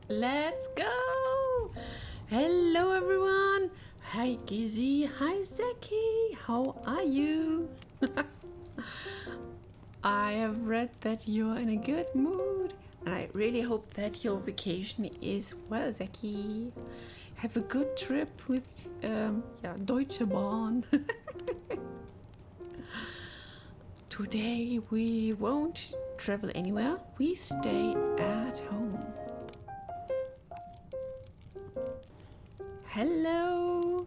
Let's go! Hello everyone! Hi Gizzy, hi Zeki, how are you? I have read that you're in a good mood and I really hope that your vacation is well, Zeki. Have a good trip with Deutsche Bahn. Today we won't travel anywhere, we stay at home. Hello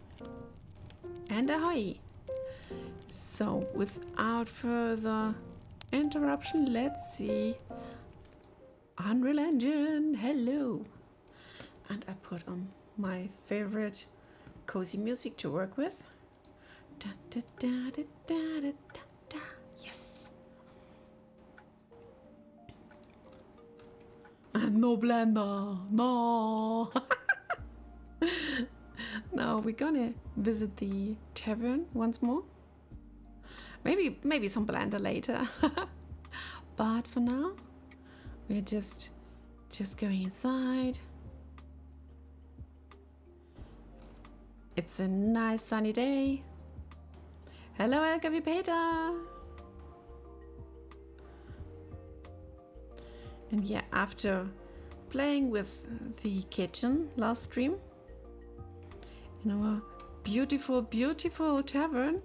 and ahoy! So without further interruption, let's see Unreal Engine. Hello! And I put on my favorite cozy music to work with. Da, da, da, da, da, da, da. Yes! And no blender, no! Now we're gonna visit the tavern once more. Maybe some blender later. But for now, we're just going inside. It's a nice sunny day. Hello, LKW Peter. And yeah, after playing with the kitchen last stream, in our beautiful, beautiful tavern,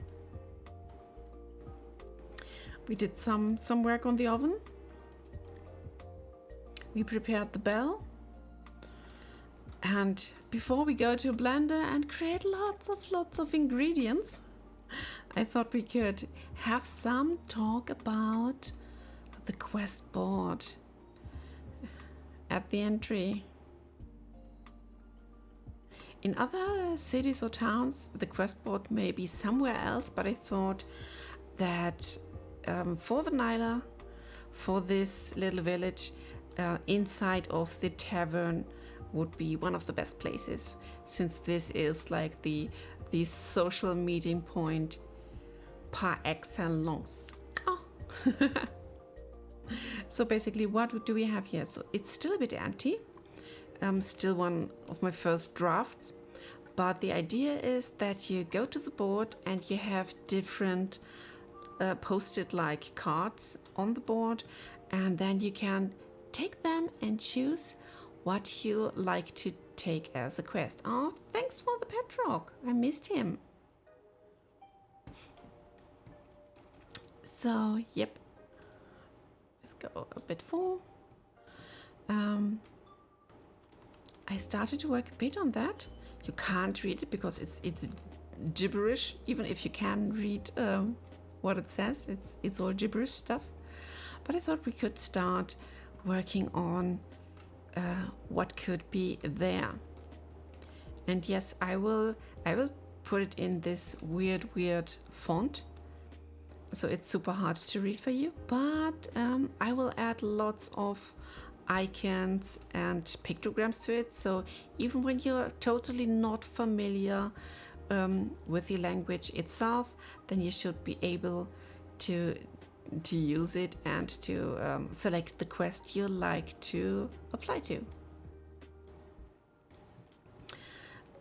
we did some work on the oven. We prepared the bell. And before we go to a blender and create lots of ingredients, I thought we could have some talk about the quest board at the entry. In other cities or towns, the quest board may be somewhere else, but I thought that for the Nyla, for this little village, inside of the tavern would be one of the best places, since this is like the social meeting point par excellence. Oh. So basically, what do we have here? So it's still a bit empty. Still one of my first drafts, but the idea is that you go to the board and you have different posted like cards on the board, and then you can take them and choose what you like to take as a quest. Oh, thanks for the pet rock. I missed him. So, yep. Let's go a bit full. I started to work a bit on that. You can't read it because it's gibberish. Even if you can read what it says, it's all gibberish stuff. But I thought we could start working on what could be there. And yes, I will put it in this weird font, so it's super hard to read for you. But I will add lots of icons and pictograms to it, so even when you're totally not familiar with the language itself, then you should be able to use it and to select the quest you like to apply to.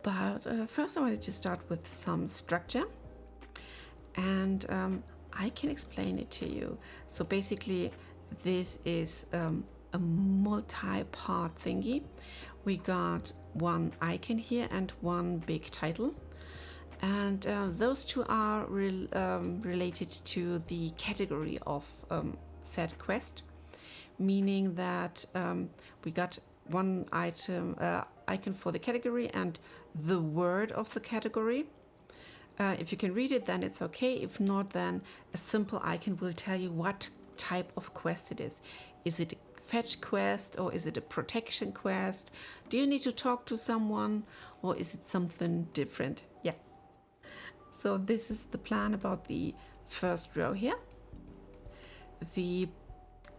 But first I wanted to start with some structure, and I can explain it to you. So basically this is a multi-part thingy. We got one icon here and one big title, and those two are related to the category of said quest, meaning that we got one icon for the category and the word of the category. If you can read it, then it's okay. If not, then a simple icon will tell you what type of quest it is. Is it a fetch quest, or is it a protection quest? Do you need to talk to someone, or is it something different? Yeah. So this is the plan about the first row here. The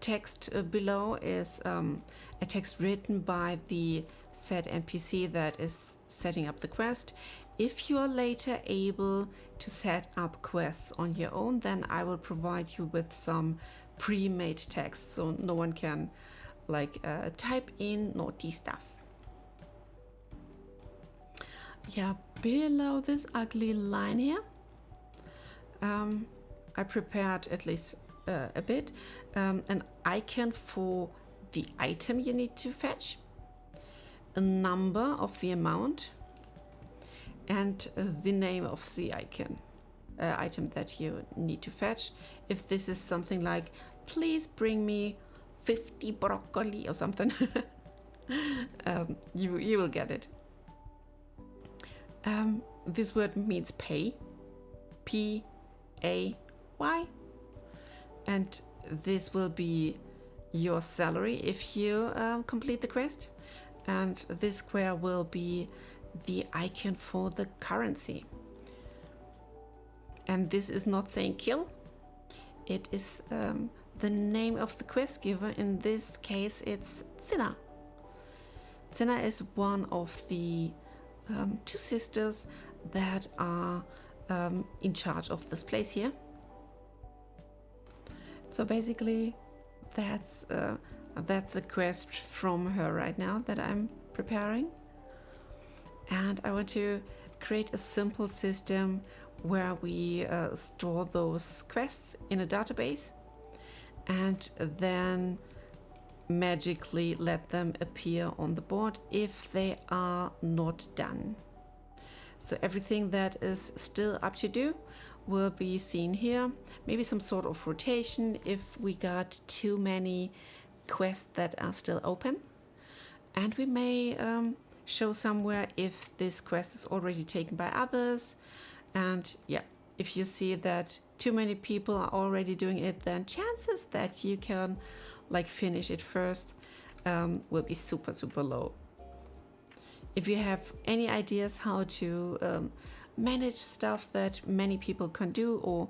text below is a text written by the said NPC that is setting up the quest. If you are later able to set up quests on your own, then I will provide you with some pre-made text, so no one can like type in naughty stuff. Yeah, below this ugly line here, I prepared at least a bit an icon for the item you need to fetch, a number of the amount, and the name of the item that you need to fetch. If this is something like, please bring me 50 broccoli or something, you will get it. This word means pay, P-A-Y, and this will be your salary if you complete the quest, and this square will be the icon for the currency. And this is not saying kill, it is the name of the quest giver. In this case it's Zinna. Zinna is one of the two sisters that are in charge of this place here. So basically that's a quest from her right now that I'm preparing. And I want to create a simple system where we store those quests in a database and then magically let them appear on the board if they are not done. So everything that is still up to do will be seen here. Maybe some sort of rotation if we got too many quests that are still open. And we may show somewhere if this quest is already taken by others. And yeah, if you see that too many people are already doing it, then chances that you can like finish it first will be super, super low. If you have any ideas how to manage stuff that many people can do, or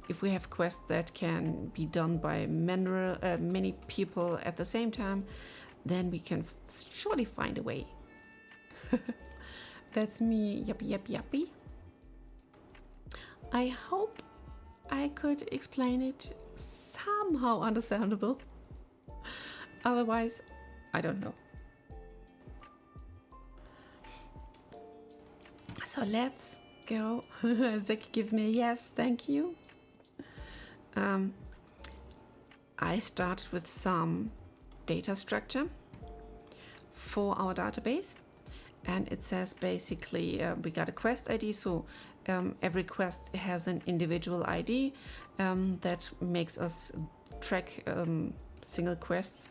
if we have quests that can be done by many people at the same time, then we can surely find a way. That's me, yuppie. I hope I could explain it somehow understandable. Otherwise, I don't know. So let's go. Zeki gives me a yes, thank you. I started with some data structure for our database, and it says basically we got a quest ID, so every quest has an individual ID that makes us track single quests.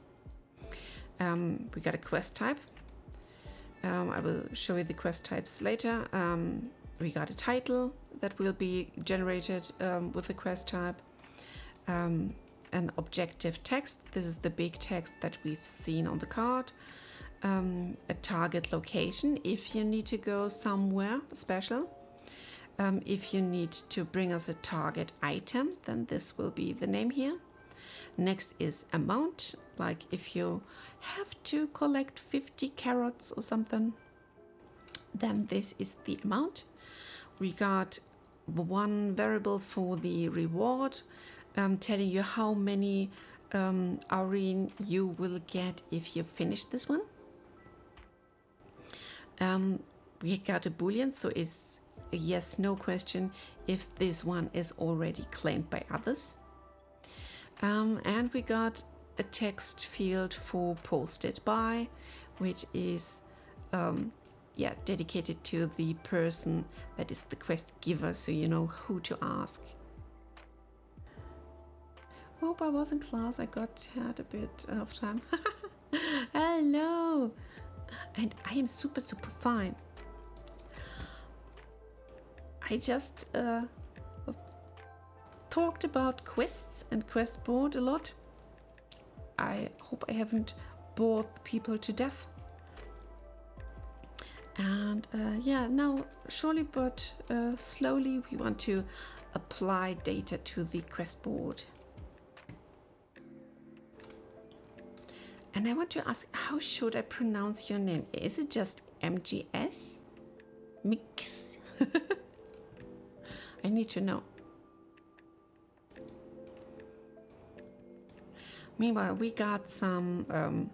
We got a quest type. I will show you the quest types later. We got a title that will be generated with the quest type. An objective text. This is the big text that we've seen on the card. A target location if you need to go somewhere special. If you need to bring us a target item, then this will be the name here. Next is amount, like if you have to collect 50 carrots or something, then this is the amount. We got one variable for the reward, telling you how many Aurine you will get if you finish this one. We got a boolean, so it's a yes no question if this one is already claimed by others. And we got a text field for posted by, which is dedicated to the person that is the quest giver, so you know who to ask. Hope I was in class. I had a bit of time. Hello, and I am super fine. I just talked about quests and quest board a lot. I hope I haven't bored people to death. And now surely but slowly we want to apply data to the quest board. And And I want to ask, how should I pronounce your name? Is it just MGS? Mix? I need to know. Meanwhile, we got some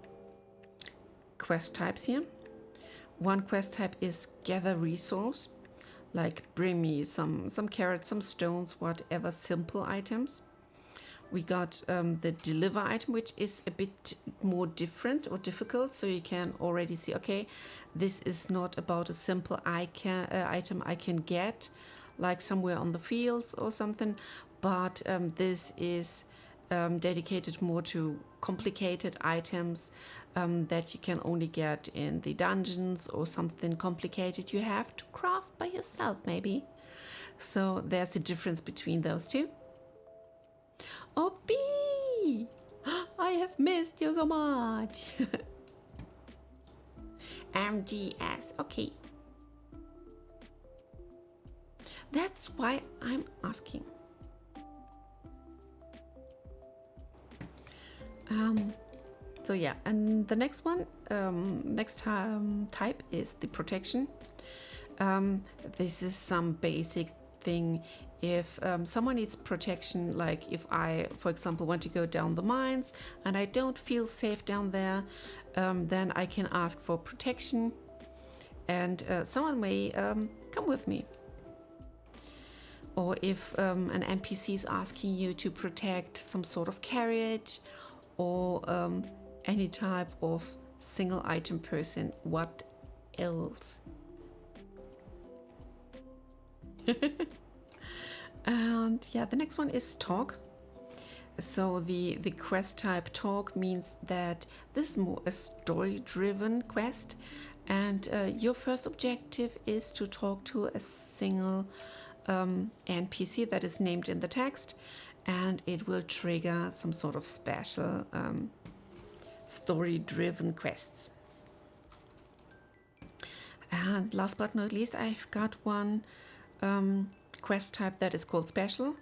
quest types here. One quest type is gather resource, like bring me some carrots, some stones, whatever simple items. We got the deliver item, which is a bit more different or difficult, so you can already see, okay, this is not about a simple item I can get, like somewhere on the fields or something, but this is dedicated more to complicated items that you can only get in the dungeons, or something complicated you have to craft by yourself maybe. So there's a difference between those two. Oh, B! I have missed you so much. MGS, okay. That's why I'm asking. So yeah, and the next one, type is the protection. This is some basic thing. If someone needs protection, like if I, for example, want to go down the mines and I don't feel safe down there, then I can ask for protection, and someone may come with me. Or if an NPC is asking you to protect some sort of carriage, or any type of single item person, what else? And yeah, the next one is talk. So the quest type talk means that this is more a story-driven quest, and your first objective is to talk to a single NPC that is named in the text, and it will trigger some sort of special story-driven quests. And last but not least, I've got one quest type that is called special.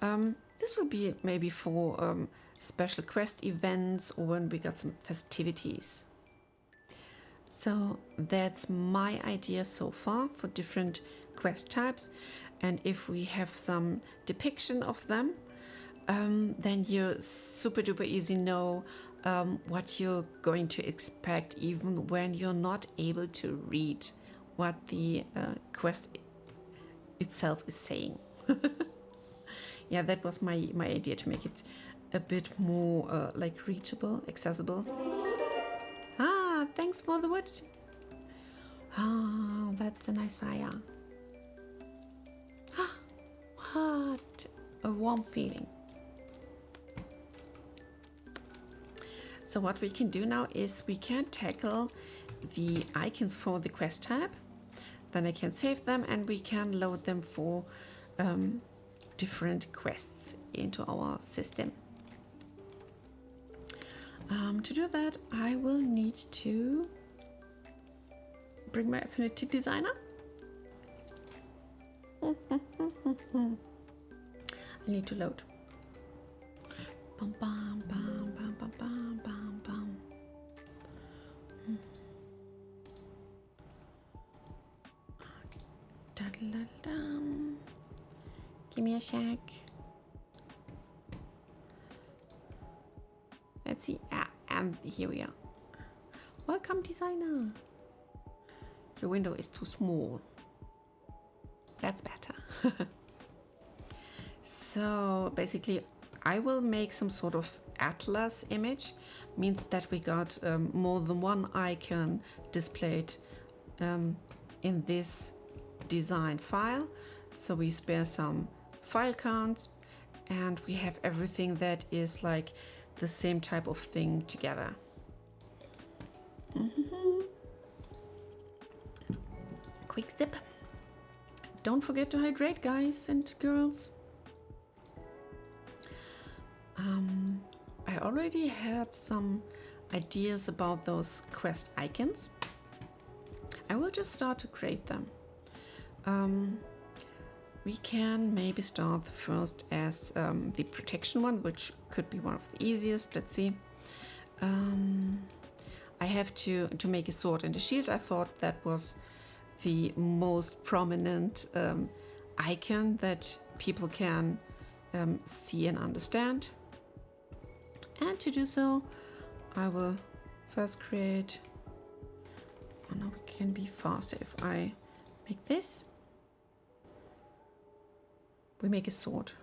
This will be maybe for special quest events, or when we got some festivities. So that's my idea so far for different quest types, and if we have some depiction of them, then you super duper easy know what you're going to expect, even when you're not able to read what the quest itself is saying. Yeah, that was my idea, to make it a bit more like reachable, accessible. Ah, thanks for the wood. Ah, that's a nice fire. Ah, what a warm feeling. So what we can do now is we can tackle the icons for the quest type. Then I can save them, and we can load them for different quests into our system. To do that, I will need to bring my Affinity Designer. I need to load. Bum, bum, bum, bum, bum, bum, bum, bum. Da-da-da-dum. Give me a shack. Let's see. And here we are. Welcome, designer. Your window is too small. That's better. So basically, I will make some sort of atlas image. Means that we got more than one icon displayed in this design file. So we spare some file counts, and we have everything that is like the same type of thing together. Quick sip. Don't forget to hydrate, guys and girls. I already had some ideas about those quest icons. I will just start to create them. We can maybe start first as the protection one, which could be one of the easiest. Let's see. I have to make a sword and a shield. I thought that was the most prominent icon that people can see and understand. And to do so, I will first create. Oh no, it can be faster if I make this. We make a sword.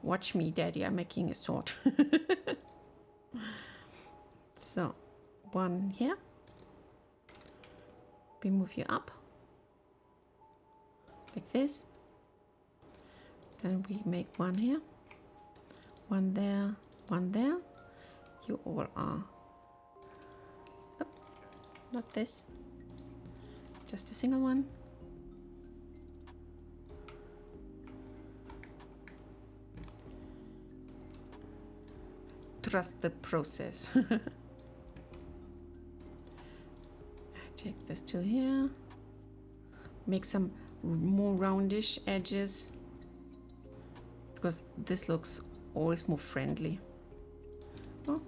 Watch me, Daddy, I'm making a sword. So, one here. We move you up. Like this. Then we make one here. One there, one there. You all are. Oh, not this. Just a single one. Trust the process. I take this to here. Make some more roundish edges, because this looks always more friendly. Oh,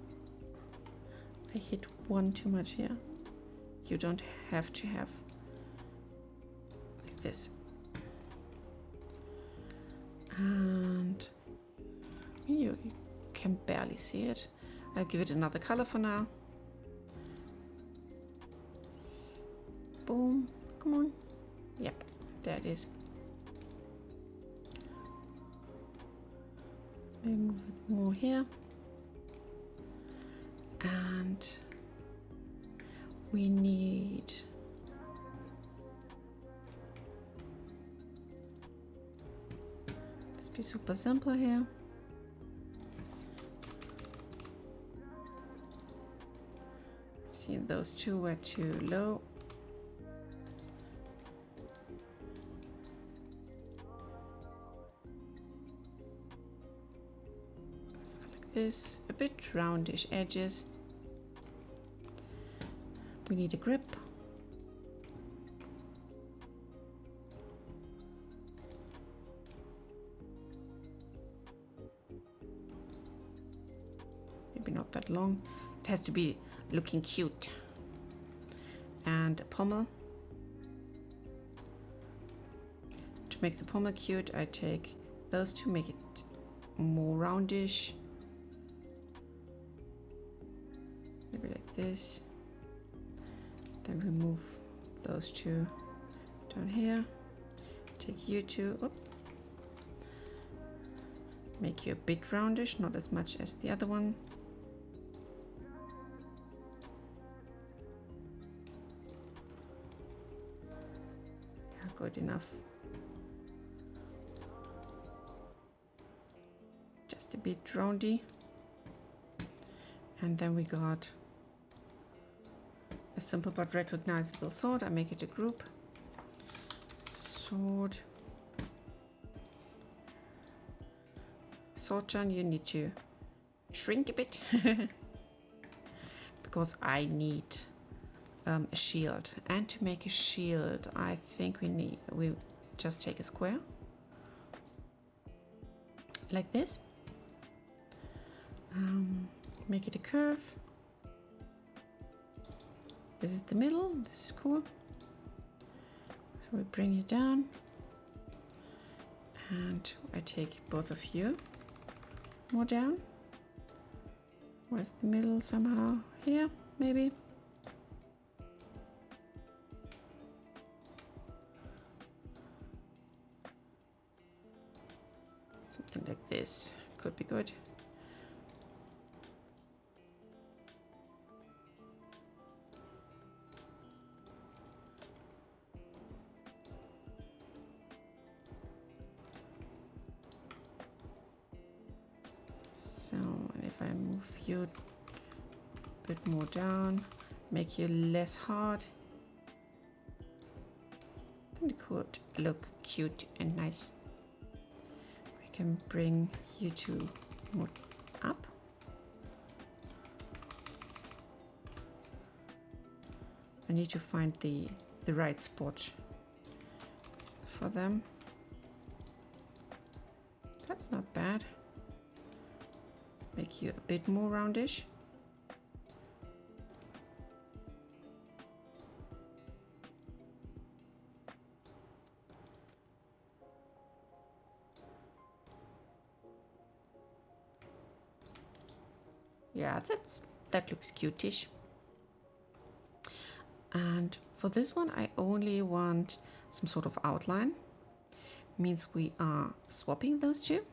I hit one too much here. You don't have to have like this. And you can barely see it. I'll give it another color for now. Boom. Come on. Yep, there it is. Let's maybe move it more here. And we need let's be super simple here. See, those two were too low. So like this, a bit roundish edges. We need a grip. Maybe not that long. It has to be looking cute. And a pommel. To make the pommel cute, I take those two, make it more roundish. Maybe like this. Then we move those two down here. Take you two, make you a bit roundish, not as much as the other one. Good enough. Just a bit roundy. And then we got a simple but recognizable sword. I make it a group. Sword. Sword John, you need to shrink a bit because I need a shield, and to make a shield I think we just take a square like this, make it a curve. This is the middle, this is cool. So we bring you down and I take both of you more down. Where's the middle? Somehow here maybe. Something like this could be good. So, and if I move you a bit more down, make you less hard, then it could look cute and nice. Can bring you two more up. I need to find the right spot for them. That's not bad. Let's make you a bit more roundish. Yeah, that looks cutish. And for this one, I only want some sort of outline. Means we are swapping those two.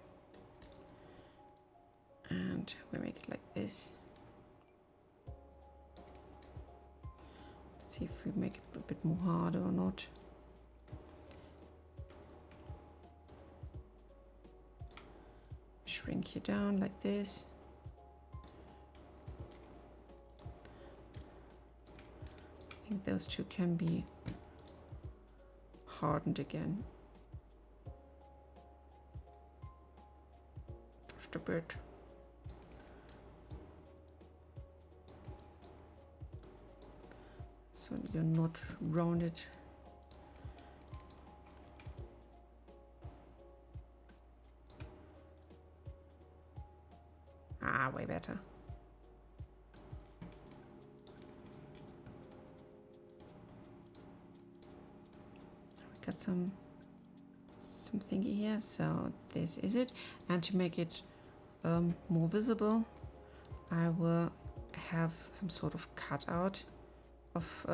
And we make it like this. Let's see if we make it a bit more harder or not. Shrink you down like this. I think those two can be hardened again. Just a bit. So you're not rounded. Ah, way better. Got some thingy here, so this is it. And to make it more visible, I will have some sort of cutout of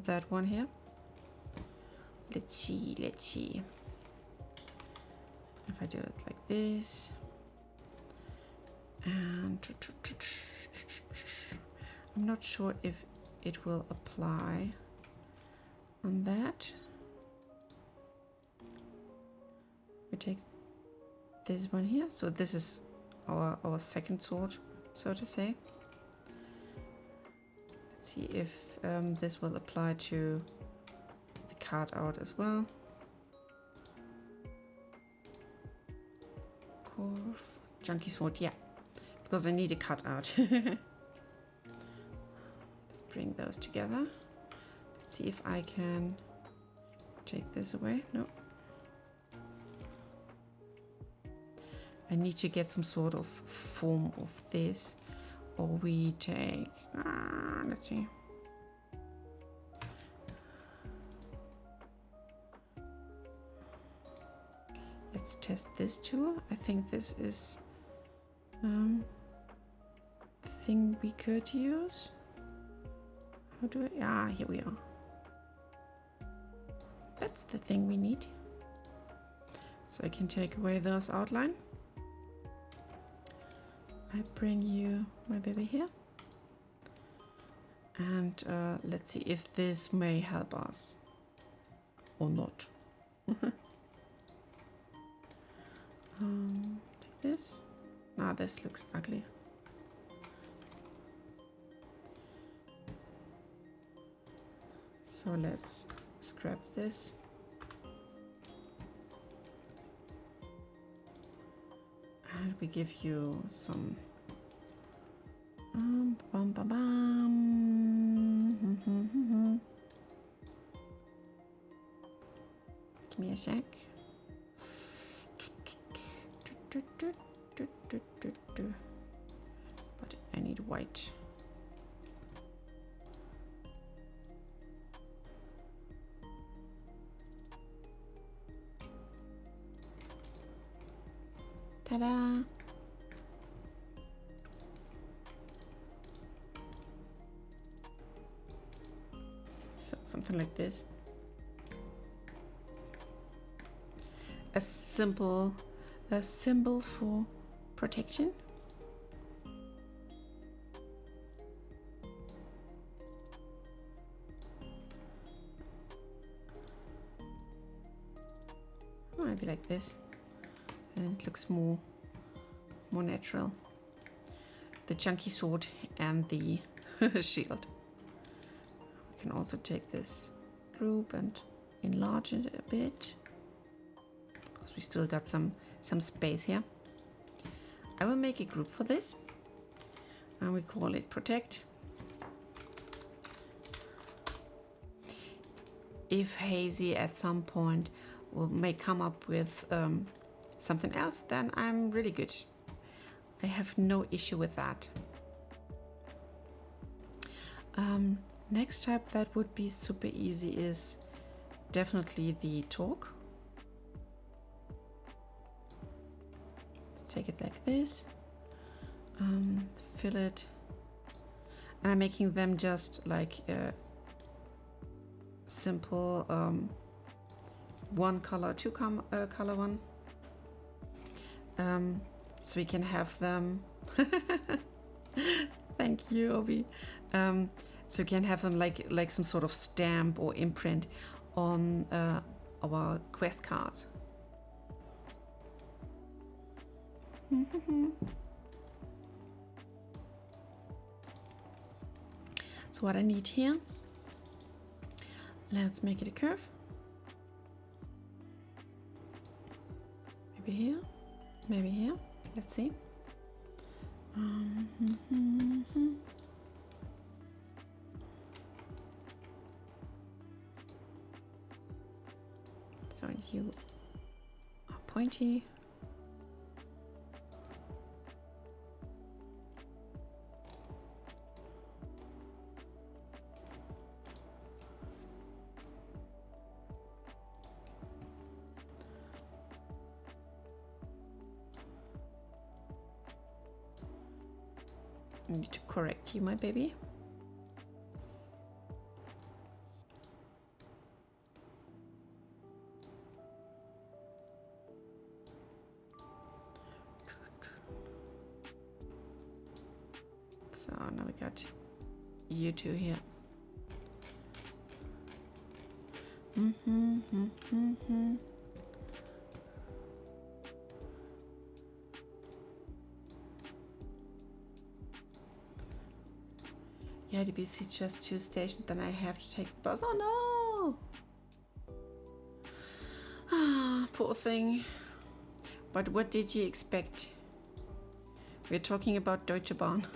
that one here. Let's see. If I do it like this, and I'm not sure if it will apply on that. We take this one here, so this is our second sword, so to say. Let's see if this will apply to the cutout as well. Curve, chunky sword, yeah, because I need a cutout. Let's bring those together. Let's see if I can take this away. No. I need to get some sort of form of this, or we take, let's see. Let's test this too. I think this is the thing we could use. How do I, here we are. That's the thing we need. So I can take away those outline. I bring you my baby here, and let's see if this may help us or not. Take this. Ah, this looks ugly. So let's scrap this. And we give you some Give me a sec. But I need white. Ta-da! So something like this. A symbol for protection. Maybe like this. And it looks more natural. The chunky sword and the shield. We can also take this group and enlarge it a bit, because we still got some space here. I will make a group for this, and we call it Protect. If Hazy at some point may come up with something else, then I'm really good. I have no issue with that. Next type that would be super easy is definitely the talk. Let's take it like this. fill it, and I'm making them just like a simple one color, two color one, so we can have them. Thank you, Obi. So we can have them like some sort of stamp or imprint on our quest cards. So what I need here, let's make it a curve. Maybe here, maybe here. Let's see. So you are pointy. I need to correct you, my baby. So now we got you two here. Yeah, DBC just 2 stations, then I have to take the bus. Oh no! Ah, poor thing. But what did you expect? We're talking about Deutsche Bahn.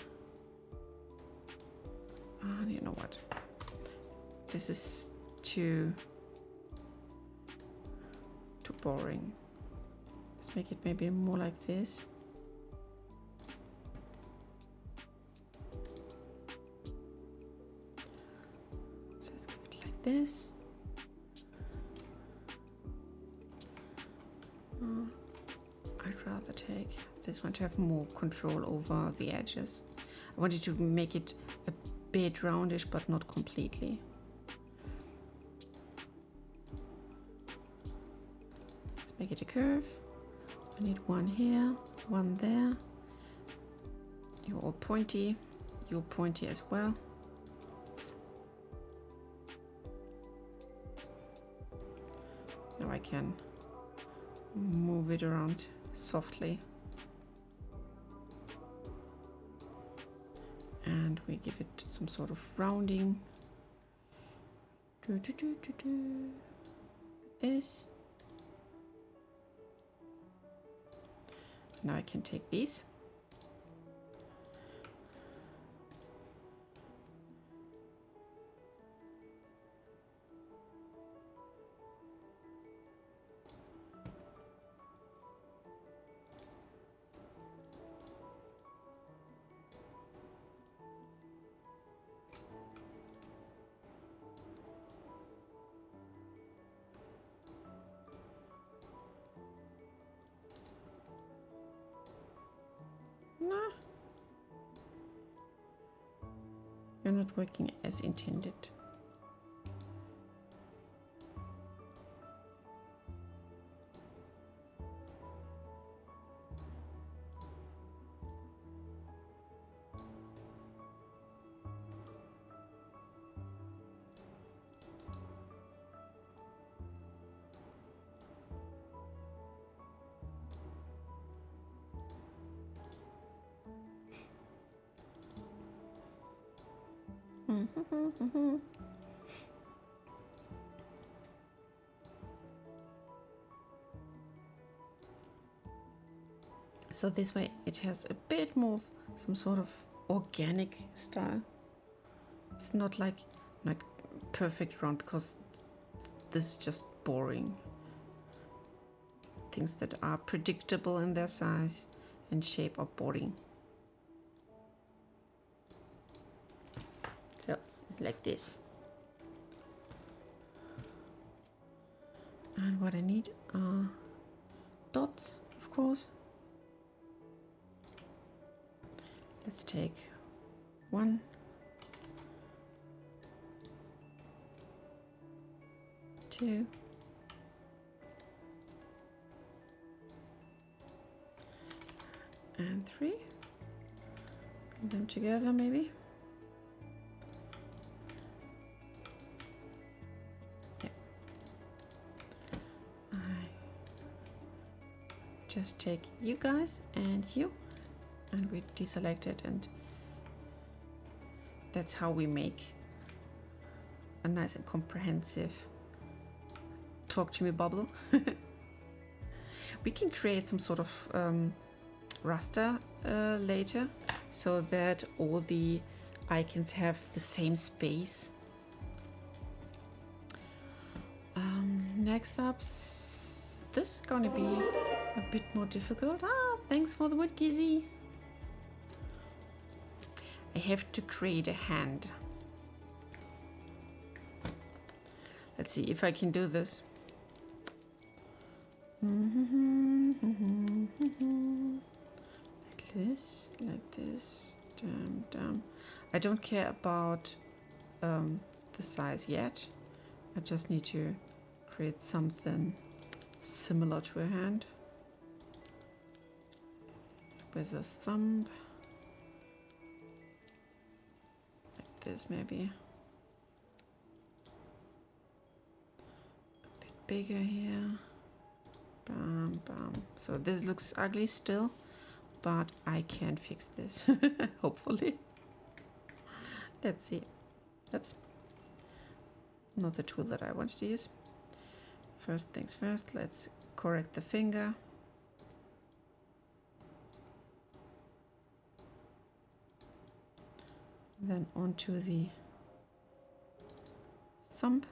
You know what? This is too boring. Let's make it maybe more like this. So let's give it like this. I'd rather take this one to have more control over the edges. I wanted to make it a bit roundish, but not completely. Let's make it a curve. I need one here, one there. You're all pointy. You're pointy as well. Now I can move it around softly. And we give it some sort of rounding. Like this. Now I can take these. Nah. You're not working as intended. So this way it has a bit more of some sort of organic style. It's not like perfect round, because this is just boring. Things that are predictable in their size and shape are boring. So like this. And what I need are dots, of course. Let's take 1, 2, and 3. Bring them together maybe. Yeah. I just take you guys and you, and we deselect it, and that's how we make a nice and comprehensive talk to me bubble. We can create some sort of raster later, so that all the icons have the same space. Next up, this is going to be a bit more difficult. Thanks for the wood, Gizzy. I have to create a hand. Let's see if I can do this. Like this, down. I don't care about the size yet. I just need to create something similar to a hand with a thumb, like this maybe. A bit bigger here. Bam, bam. So this looks ugly still, but I can fix this, hopefully. Let's see. Oops. Not the tool that I wanted to use. First things first, let's correct the finger. Then onto the thumb.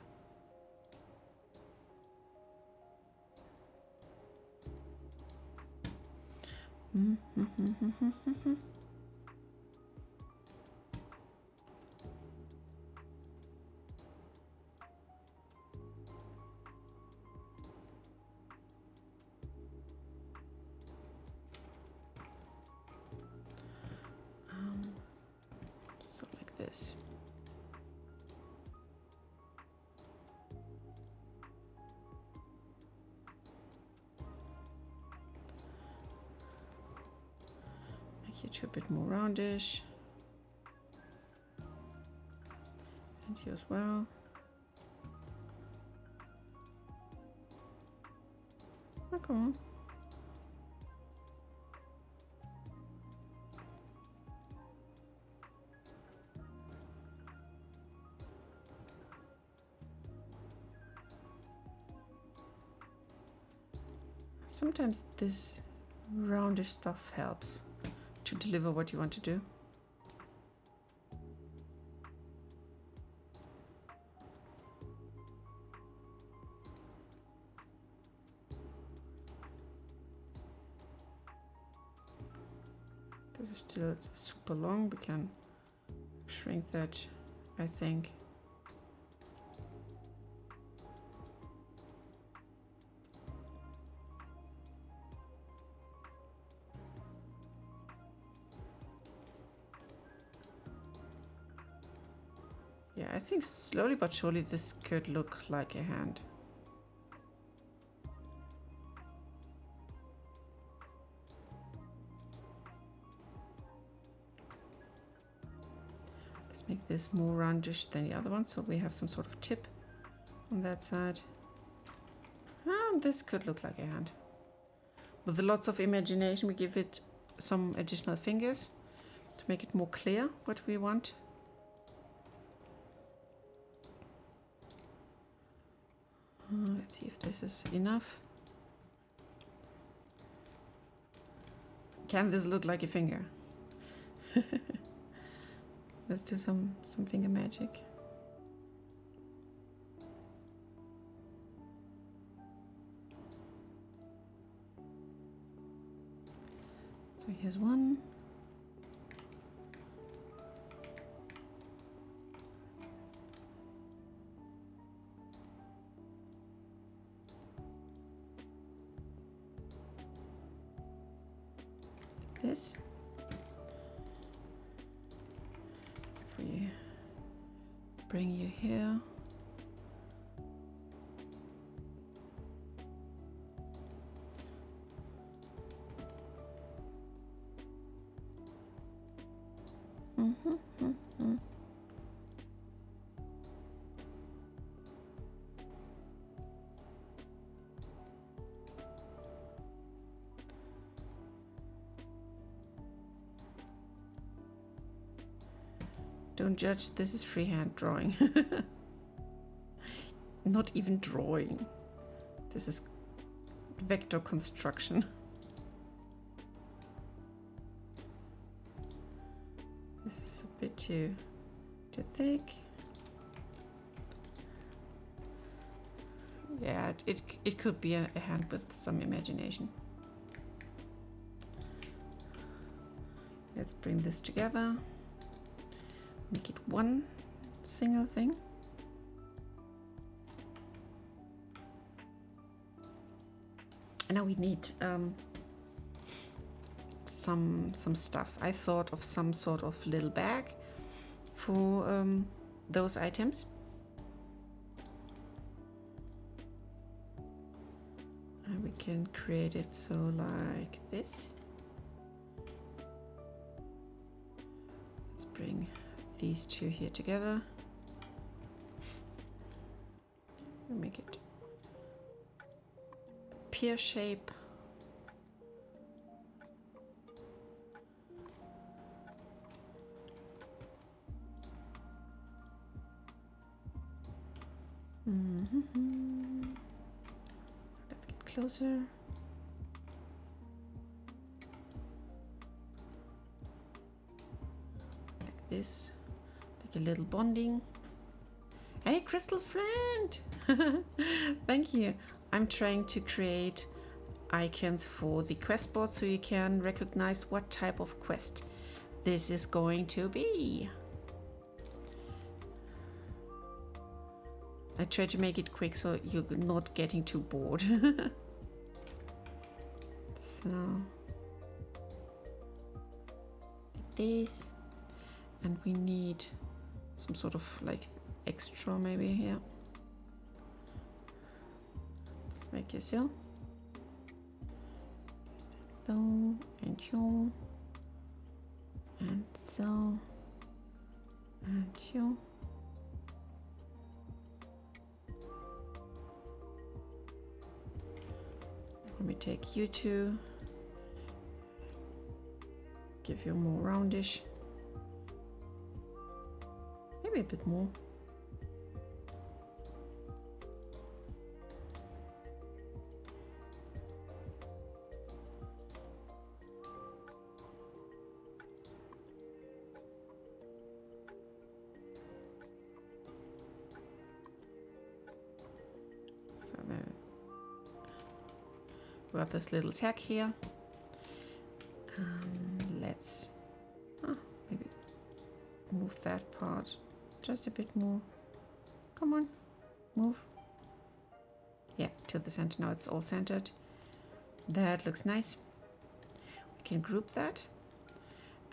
So like this. Make it a bit more roundish. And you as well. Oh, come on. Sometimes this roundish stuff helps to deliver what you want to do. This is still super long. We can shrink that, I think. Yeah, I think slowly but surely this could look like a hand. Let's make this more roundish than the other one, so we have some sort of tip on that side. And this could look like a hand. With lots of imagination, we give it some additional fingers to make it more clear what we want. Let's see if this is enough. Can this look like a finger? Let's do some finger magic. So here's one. This. bring you here. Don't judge, this is freehand drawing. Not even drawing. This is vector construction. This is a bit too thick. Yeah, it could be a hand with some imagination. Let's bring this together. Make it one single thing. And now we need some stuff. I thought of some sort of little bag for those items. And we can create it so like this. Let's bring these two here together. We'll make it a pear shape. Let's get closer. Like this. A little bonding. Hey, Crystal friend! Thank you. I'm trying to create icons for the quest board so you can recognize what type of quest this is going to be. I try to make it quick so you're not getting too bored. So, like this. And we need some sort of like extra maybe here. Just make it so. So and so and so and so. Let me take you two. Give you more roundish. Maybe a bit more. So then we got this little tag here. Let's maybe move that part just a bit more. Come on, move. Yeah, to the center. Now it's all centered. That looks nice. We can group that.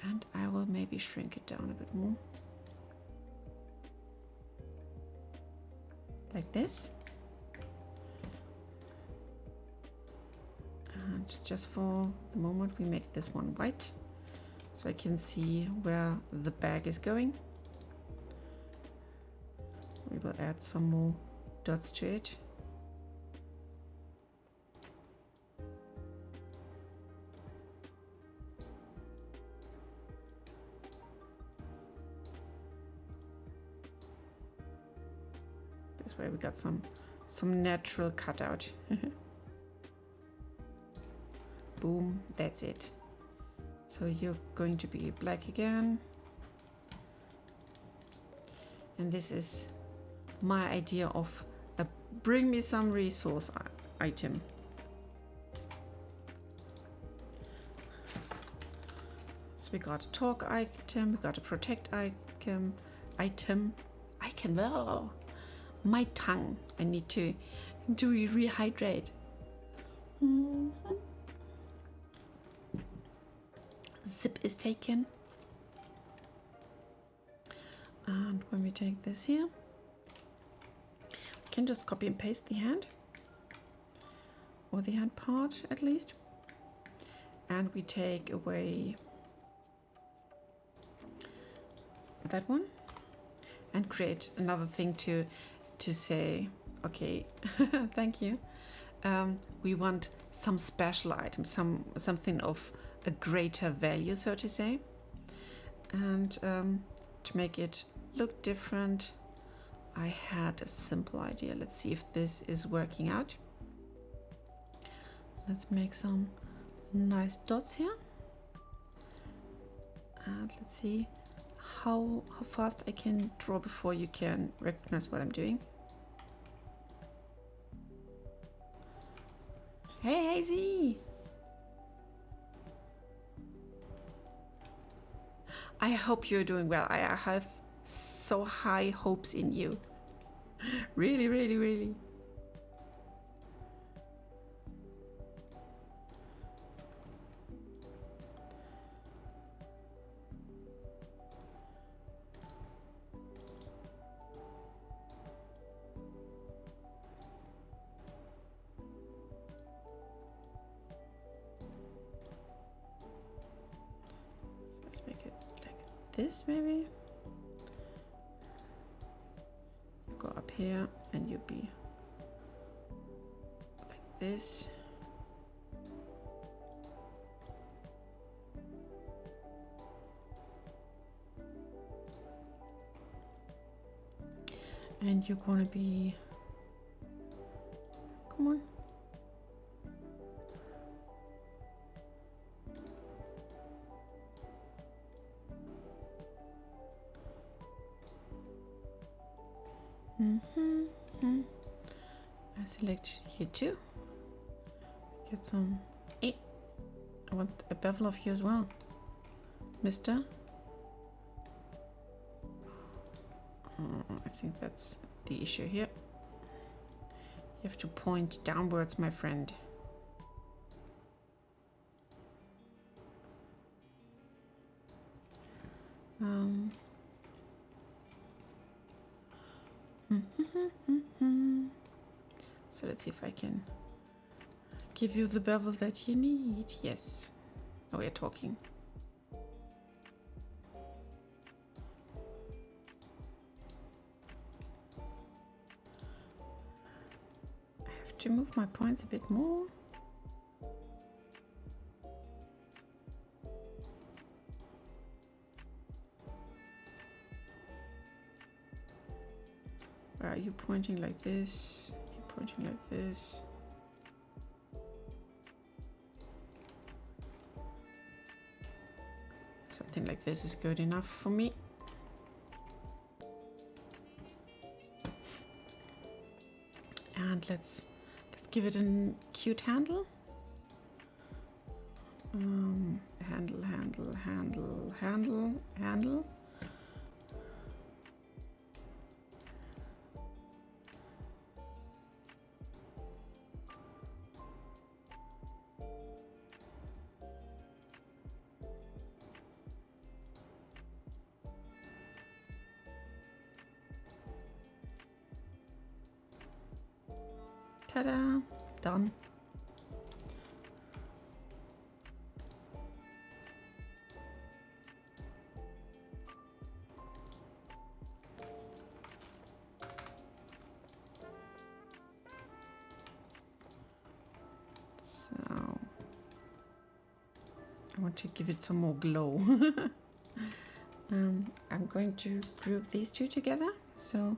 And I will maybe shrink it down a bit more. Like this. And just for the moment, we make this one white. So I can see where the bag is going. We will add some more dots to it. This way we got some natural cutout. Boom, that's it. So you're going to be black again. And this is my idea of a bring me some resource item. So we got a talk item, we got a protect item. Oh, my tongue. I need to rehydrate. Zip is taken. And when we take this here, we can just copy and paste the hand, or the hand part at least. And we take away that one and create another thing to say, okay, thank you. We want some special item, something of a greater value, so to say. And to make it look different, I had a simple idea. Let's see if this is working out. Let's make some nice dots here. And let's see how fast I can draw before you can recognize what I'm doing. Hey, Hazy! I hope you're doing well. I have so high hopes in you. Really, really, really. Let's make it like this, maybe. Go up here and you'll be like this. And you're gonna be, come on. I select here too. Get some. I want a bevel of you as well, mister. I think that's the issue here. You have to point downwards, my friend. So let's see if I can give you the bevel that you need. Yes. Now we're talking. I have to move my points a bit more. Are you pointing like this? You're pointing like this. Something like this is good enough for me. And let's give it a cute handle. Handle. Ta-da! Done. So I want to give it some more glow. I'm going to group these two together so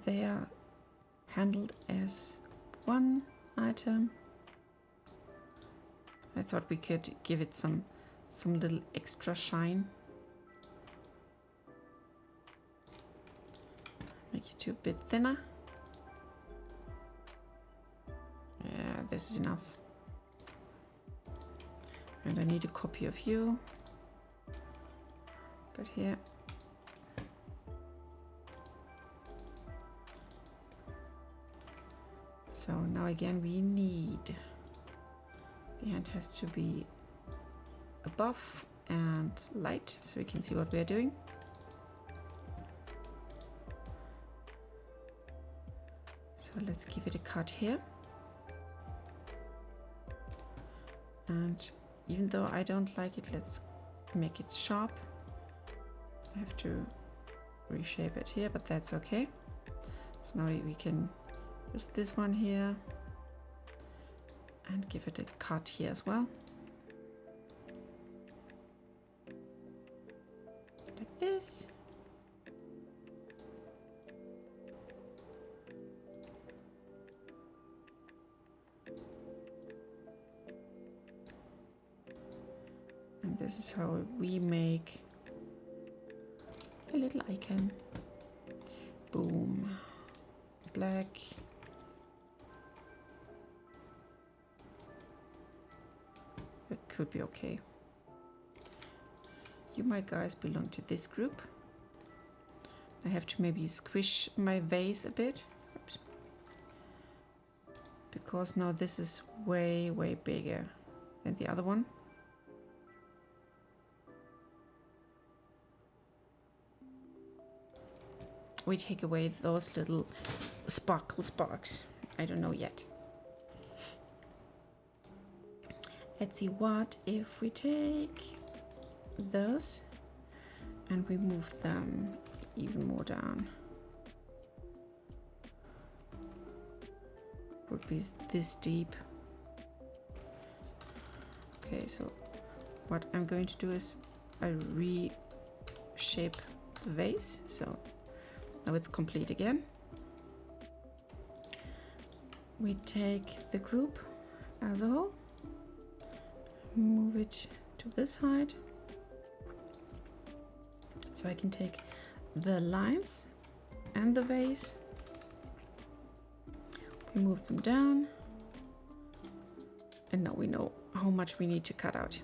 they are handled as one item. I thought we could give it some little extra shine. Make it a bit thinner. Yeah, this is enough. And I need a copy of you. But here. So now again we need, the hand has to be above and light so we can see what we are doing. So let's give it a cut here. And even though I don't like it, let's make it sharp. I have to reshape it here, but that's okay. So now we can use this one here and give it a cut here as well. Like this. And this is how we make a little icon. Boom. Black. It could be okay. You might guys belong to this group. I have to maybe squish my vase a bit. Oops. Because now this is way, way bigger than the other one. We take away those little sparks. I don't know yet. Let's see, what if we take those and we move them even more down? Would be this deep. Okay, so what I'm going to do is I reshape the vase. So now it's complete again. We take the group as a whole, move it to this height. So I can take the lines and the vase, we move them down, and now we know how much we need to cut out.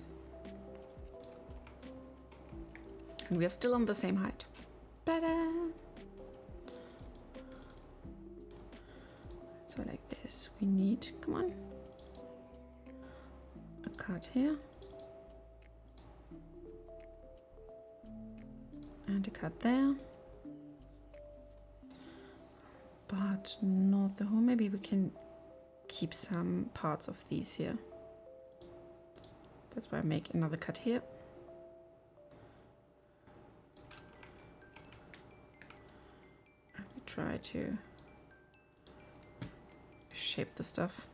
And we are still on the same height. Ta-da! So like this, we need, come on, a cut here and a cut there, but not the whole. Maybe we can keep some parts of these here. That's why I make another cut here. And we try to shape the stuff.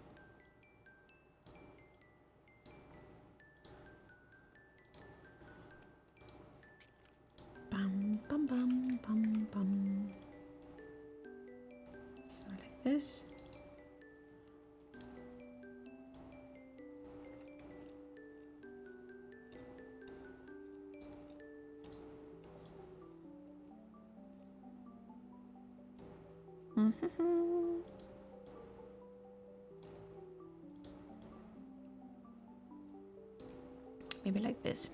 Bum, bum, bum, bum, bum. So like this. Maybe like this.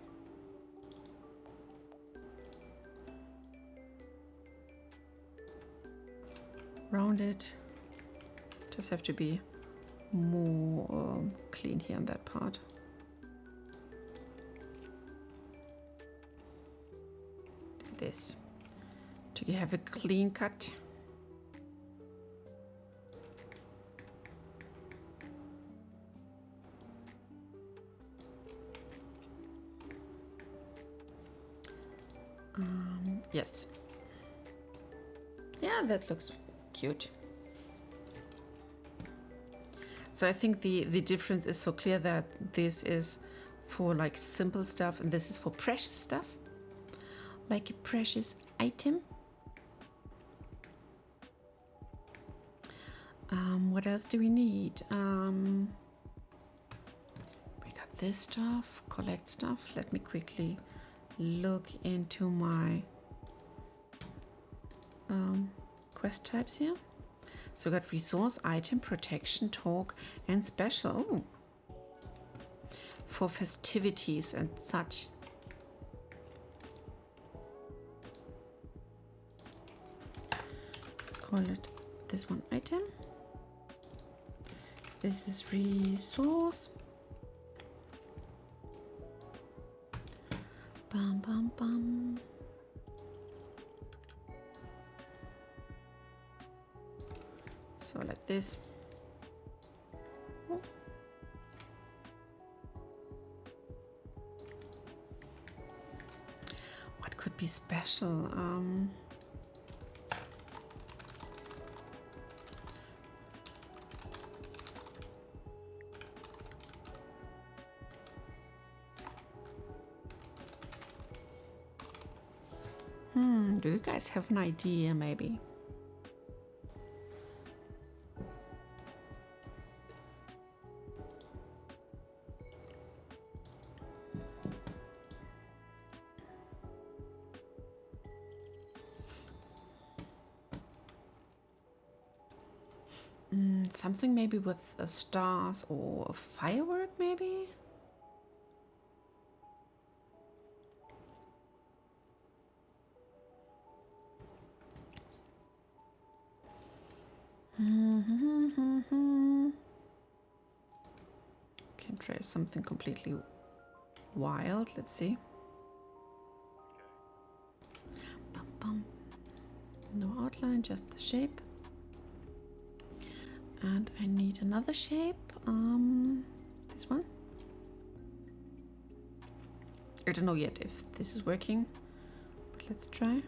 Round it. Just have to be more clean here on that part. Like this. To have a clean cut. Yes. Yeah, that looks cute. So I think the difference is so clear that this is for like simple stuff and this is for precious stuff. Like a precious item. What else do we need? We got this stuff, collect stuff. Let me quickly look into my quest types here. So we got resource, item, protection, talk, and special. Ooh. For festivities and such. Let's call it this one item. This is resource. Bum, bum, bum. So like this. What could be special? Do you guys have an idea, maybe? Something maybe with stars or a firework, maybe? Can try something completely wild. Let's see. Bum, bum. No outline, just the shape. And I need another shape. This one. I don't know yet if this is working, but let's try.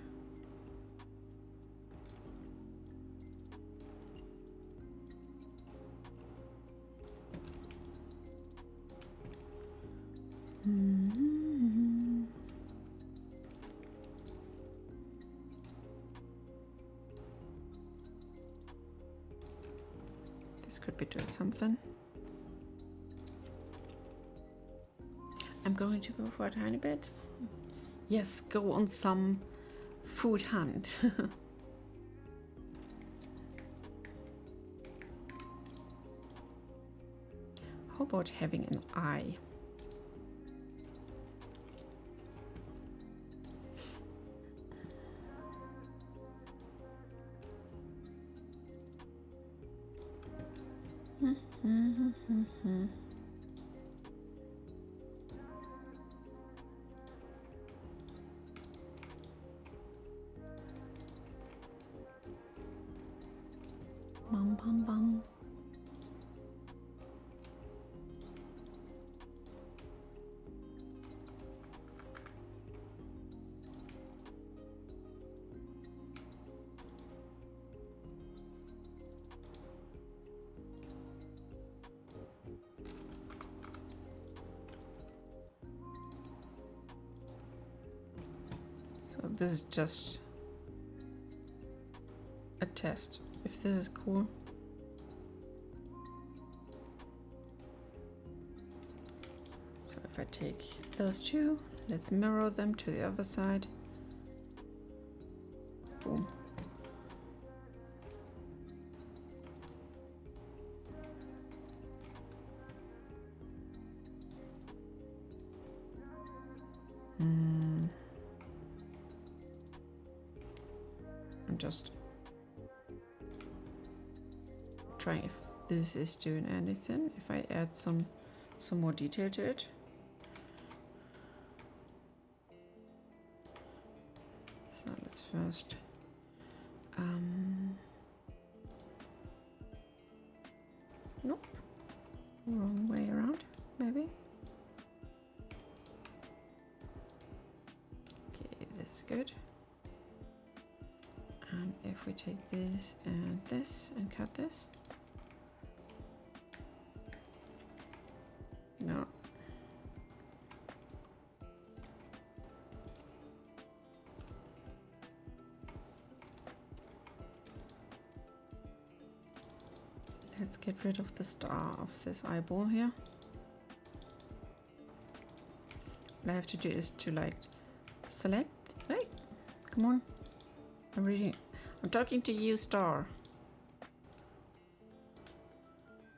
This could be doing something. I'm going to go for a tiny bit. Yes, go on some food hunt. How about having an eye? Bum, bum, bum. So this is just a test. If this is cool. So if I take those two, let's mirror them to the other side. Boom. I'm just trying if this is doing anything. If I add some more detail to it. So let's first nope, wrong way around, maybe. Okay, this is good. And if we take this and cut this. No. Let's get rid of the star of this eyeball here. What I have to do is to like select. Hey, come on. I'm reading. I'm talking to you, star.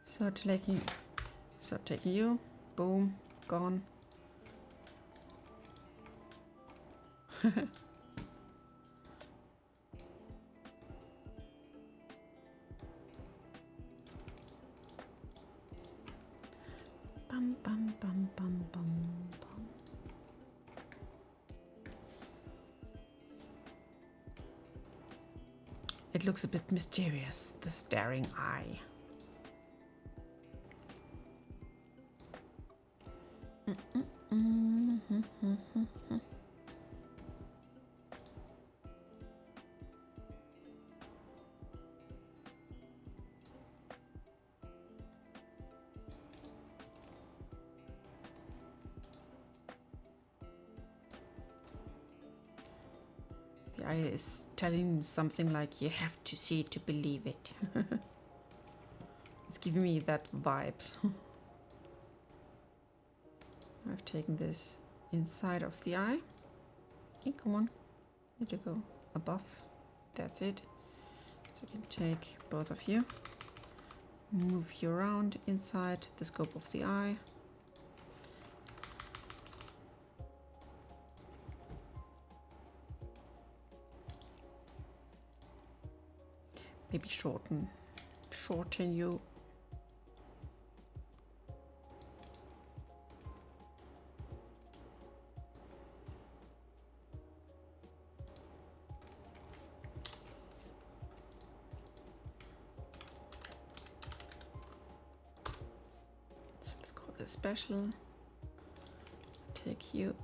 So taking you. Boom. Gone. Bum, bum, bum, bum, bum, bum. It looks a bit mysterious, the staring eye. The eye is telling something like you have to see it to believe it. It's giving me that vibes. I've taken this inside of the eye. Okay, come on. Need to go above. That's it. So I can take both of you. Move you around inside the scope of the eye. Maybe shorten you. So let's call this special. Take you.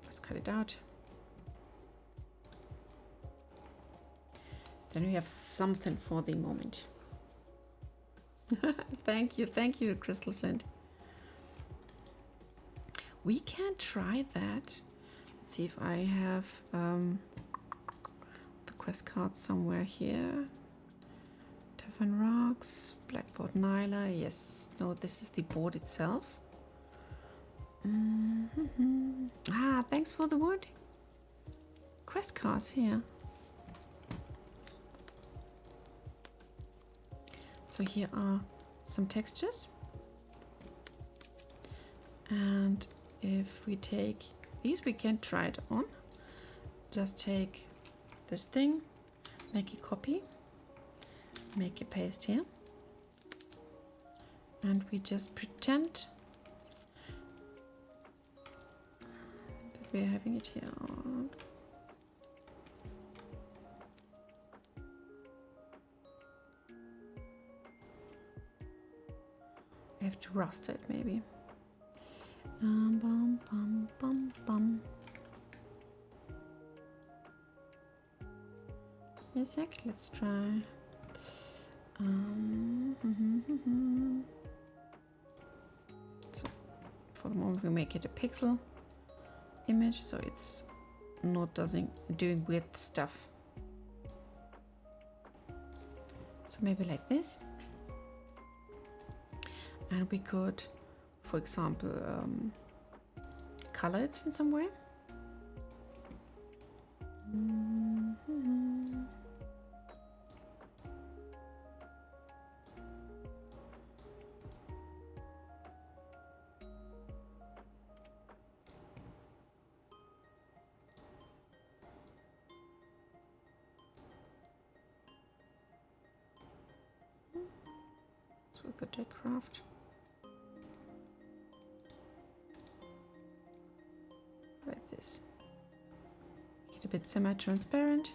Let's cut it out. Then we have something for the moment. Thank you, Crystal Flint. We can try that. Let's see if I have the quest card somewhere here. Tavern Rocks, Blackboard Nyla. Yes, no, this is the board itself. Ah, thanks for the wood. Quest cards here. So here are some textures, and if we take these, we can try it on. Just take this thing, make a copy, make a paste here, and we just pretend that we're having it here. I have to rust it maybe. Bum, bum, bum, bum. Give me a sec, let's try. So for the moment we make it a pixel image, so it's not doing weird stuff. So maybe like this. And we could, for example, color it in some way. It's with the deck craft. Like this. Get a bit semi-transparent.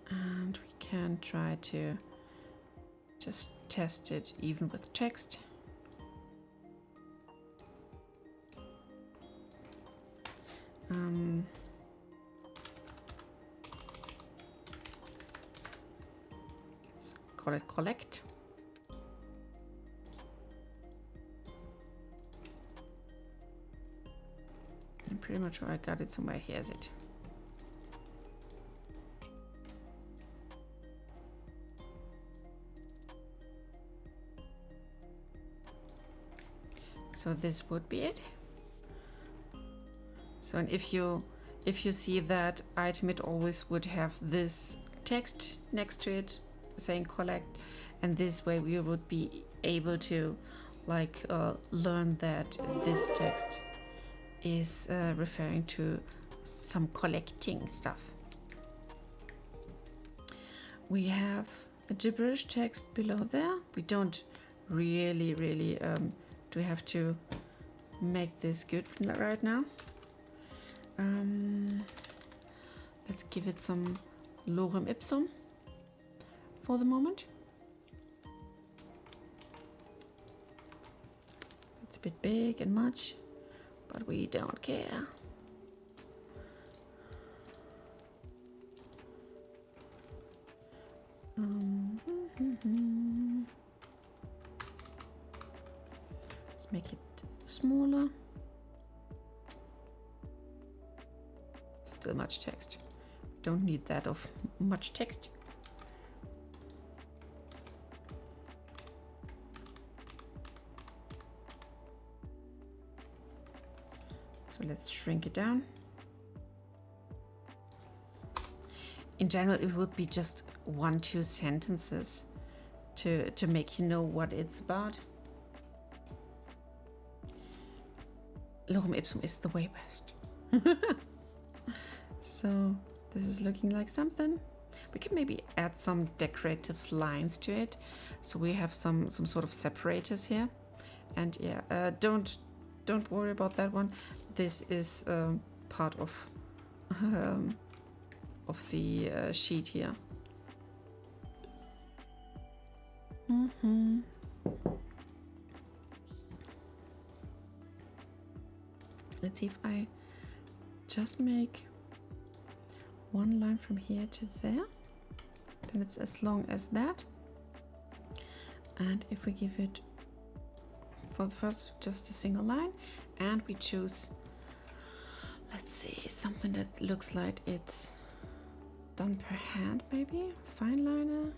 And we can try to just test it even with text. Let's call it collect. I'm pretty much sure I got it somewhere. Here's it. So this would be it. So, and if you see that item, it always would have this text next to it saying collect, and this way we would be able to like learn that this text is referring to some collecting stuff. We have a gibberish text below there. We don't really do have to make this good right now. Let's give it some lorem ipsum for the moment. It's a bit big and much, but we don't care. Let's make it smaller. Still much text. Don't need that of much text. So let's shrink it down. In general, it would be just 1-2 sentences to make you know what it's about. Lorem ipsum is the way best. So this is looking like something. We can maybe add some decorative lines to it, so we have some sort of separators here. And yeah, don't worry about that one. This is part of the sheet here. Let's see if I just make one line from here to there, then it's as long as that. And if we give it for the first just a single line, and we choose, let's see, something that looks like it's done per hand, maybe fine liner.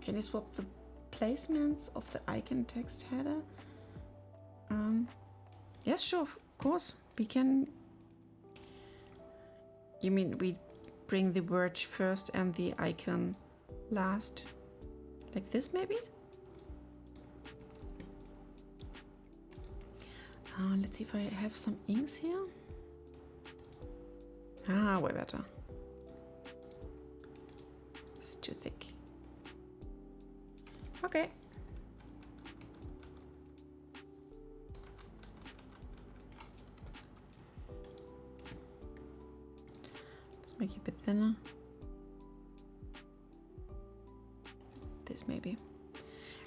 Can you swap the placements of the icon text header? Yes, sure, of course. We can. You mean we bring the word first and the icon last? Like this, maybe? Let's see if I have some inks here. Way better. It's too thick. Okay. Make it a bit thinner. This maybe.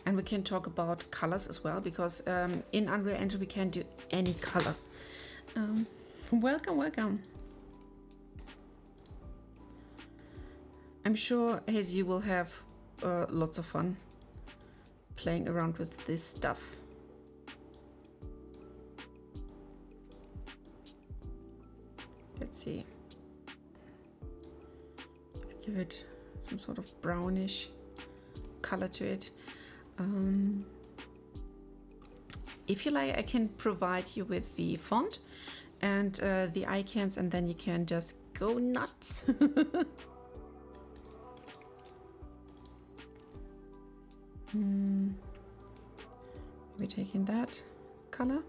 And we can talk about colors as well, because in Unreal Engine we can do any color. Welcome. I'm sure Hazy will have lots of fun playing around with this stuff. Let's see. Give it some sort of brownish color to it. If you like, I can provide you with the font and the icons, and then you can just go nuts. We're taking that color.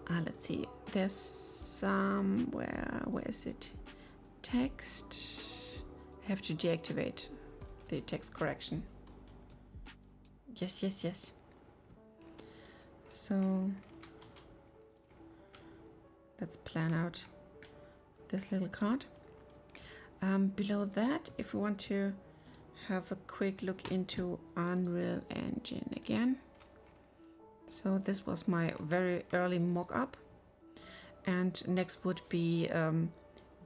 Let's see, there's somewhere, where is it? Text. I have to deactivate the text correction. Yes. So let's plan out this little card. Below that, if we want to have a quick look into Unreal Engine again. So this was my very early mock-up. And next would be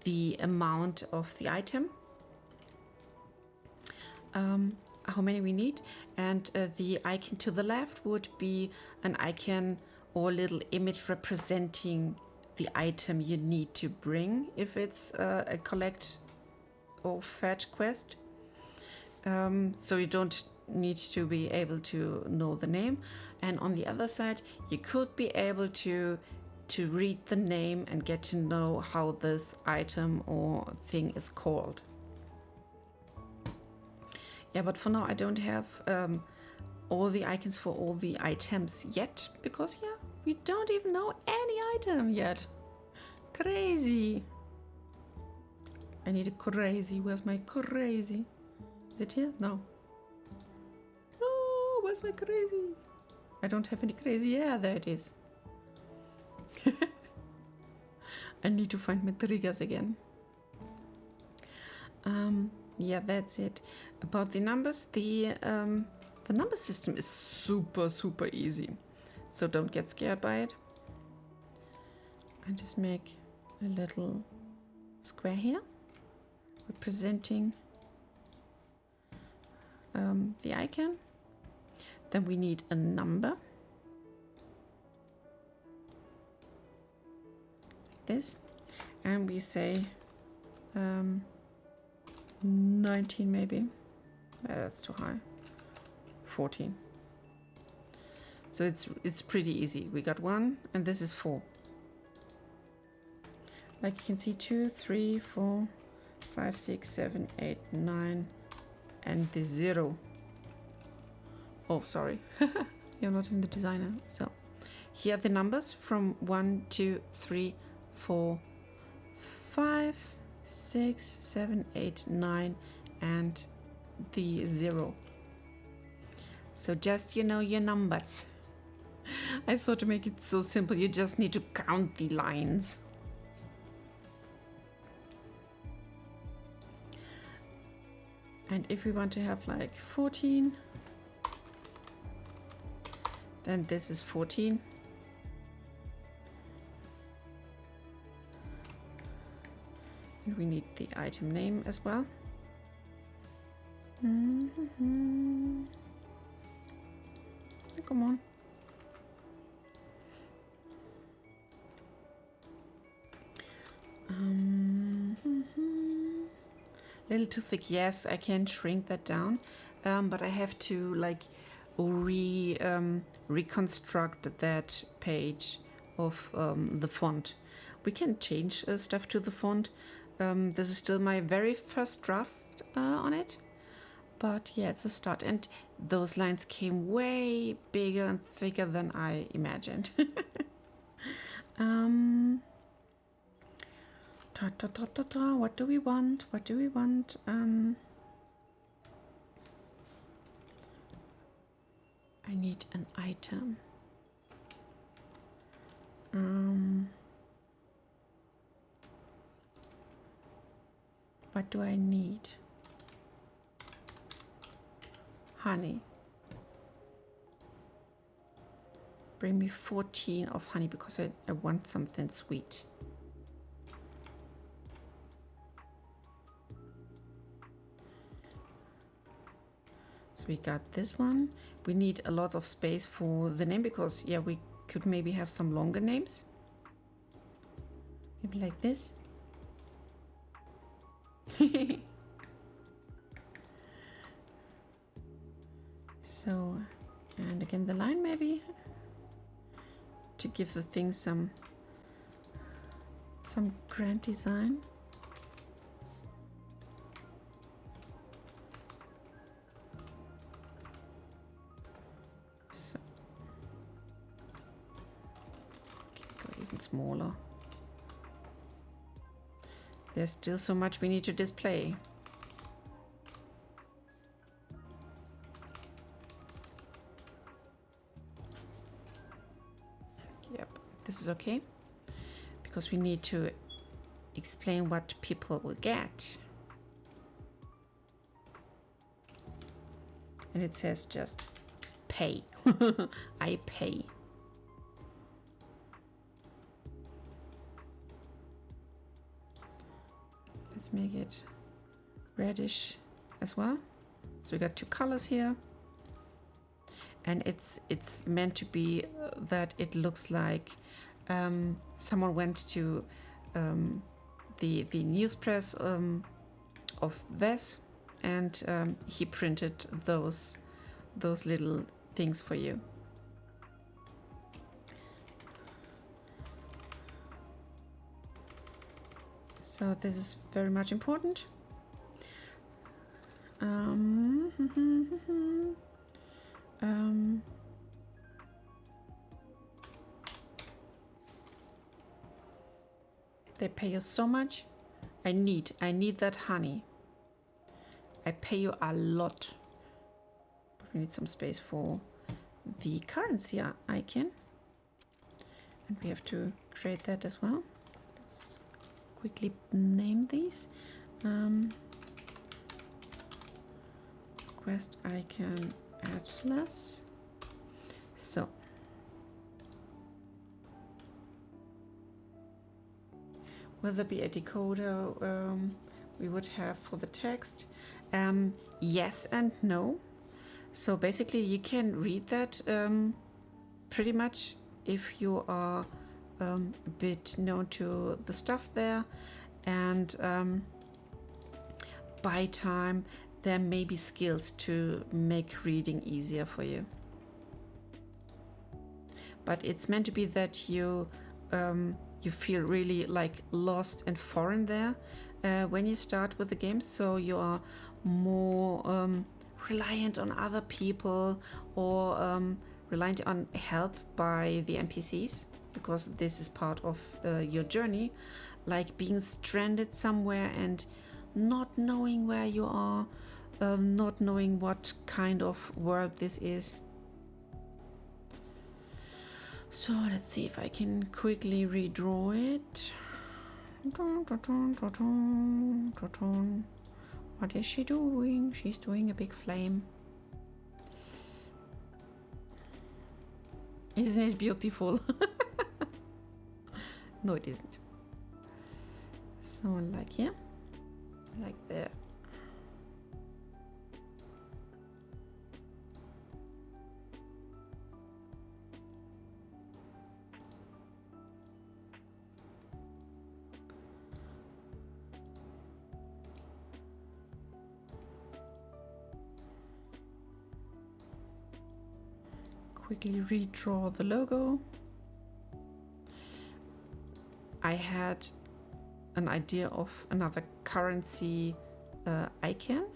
the amount of the item, how many we need, and the icon to the left would be an icon or little image representing the item you need to bring if it's a collect or fetch quest. So you don't need to be able to know the name, and on the other side you could be able to read the name and get to know how this item or thing is called. Yeah, but for now I don't have all the icons for all the items yet, because yeah, we don't even know any item yet. Crazy. I need a crazy. Where's my crazy? Is it here? No. No, where's my crazy? I don't have any crazy. Yeah, there it is. I need to find my triggers again. Yeah, that's it. About the numbers, the number system is super easy, so don't get scared by it. I just make a little square here representing the icon. Then we need a number, like this, and we say 19 maybe. That's too high. 14. So it's pretty easy. We got 1 and this is 4. Like you can see, 2, 3, 4, 5, 6, 7, 8, 9, and the 0. Oh, sorry. You're not in the designer. So here are the numbers from 1, 2, 3, 4, 5, 6, 7, 8, 9, and the 0. So just, you know, your numbers. I thought to make it so simple, you just need to count the lines. And if we want to have like 14, then this is 14. And we need the item name as well. Come on. Little too thick. Yes, I can shrink that down, but I have to like reconstruct that page of the font. We can change stuff to the font. This is still my very first draft on it, but yeah, it's a start. And those lines came way bigger and thicker than I imagined. What do we want? What do we want? I need an item. What do I need? Honey. Bring me 14 of honey because I want something sweet. So we got this one. We need a lot of space for the name because, yeah, we could maybe have some longer names. Maybe like this. So, and again the line maybe to give the thing some grand design. So, go even smaller. There's still so much we need to display. Yep, this is okay, because we need to explain what people will get. And it says just pay. I pay. Let's make it reddish as well. So we got 2 colors here. And it's meant to be that it looks like someone went to the news press of Ves, and he printed those little things for you. So this is very much important. They pay you so much. I need that honey. I pay you a lot. But we need some space for the currency icon. And we have to create that as well. Let's quickly name these. Quest icon atlas. So will there be a decoder we would have for the text? Yes and no. So basically you can read that pretty much if you are a bit known to the stuff there, and by time there may be skills to make reading easier for you. But it's meant to be that you feel really like lost and foreign there when you start with the game, so you are more reliant on other people or reliant on help by the NPCs, because this is part of your journey, like being stranded somewhere and not knowing where you are, not knowing what kind of world this is. So let's see if I can quickly redraw it. What is she doing? She's doing a big flame. Isn't it beautiful? No, it isn't. So like here, like there. Quickly redraw the logo. I had an idea of another currency icon,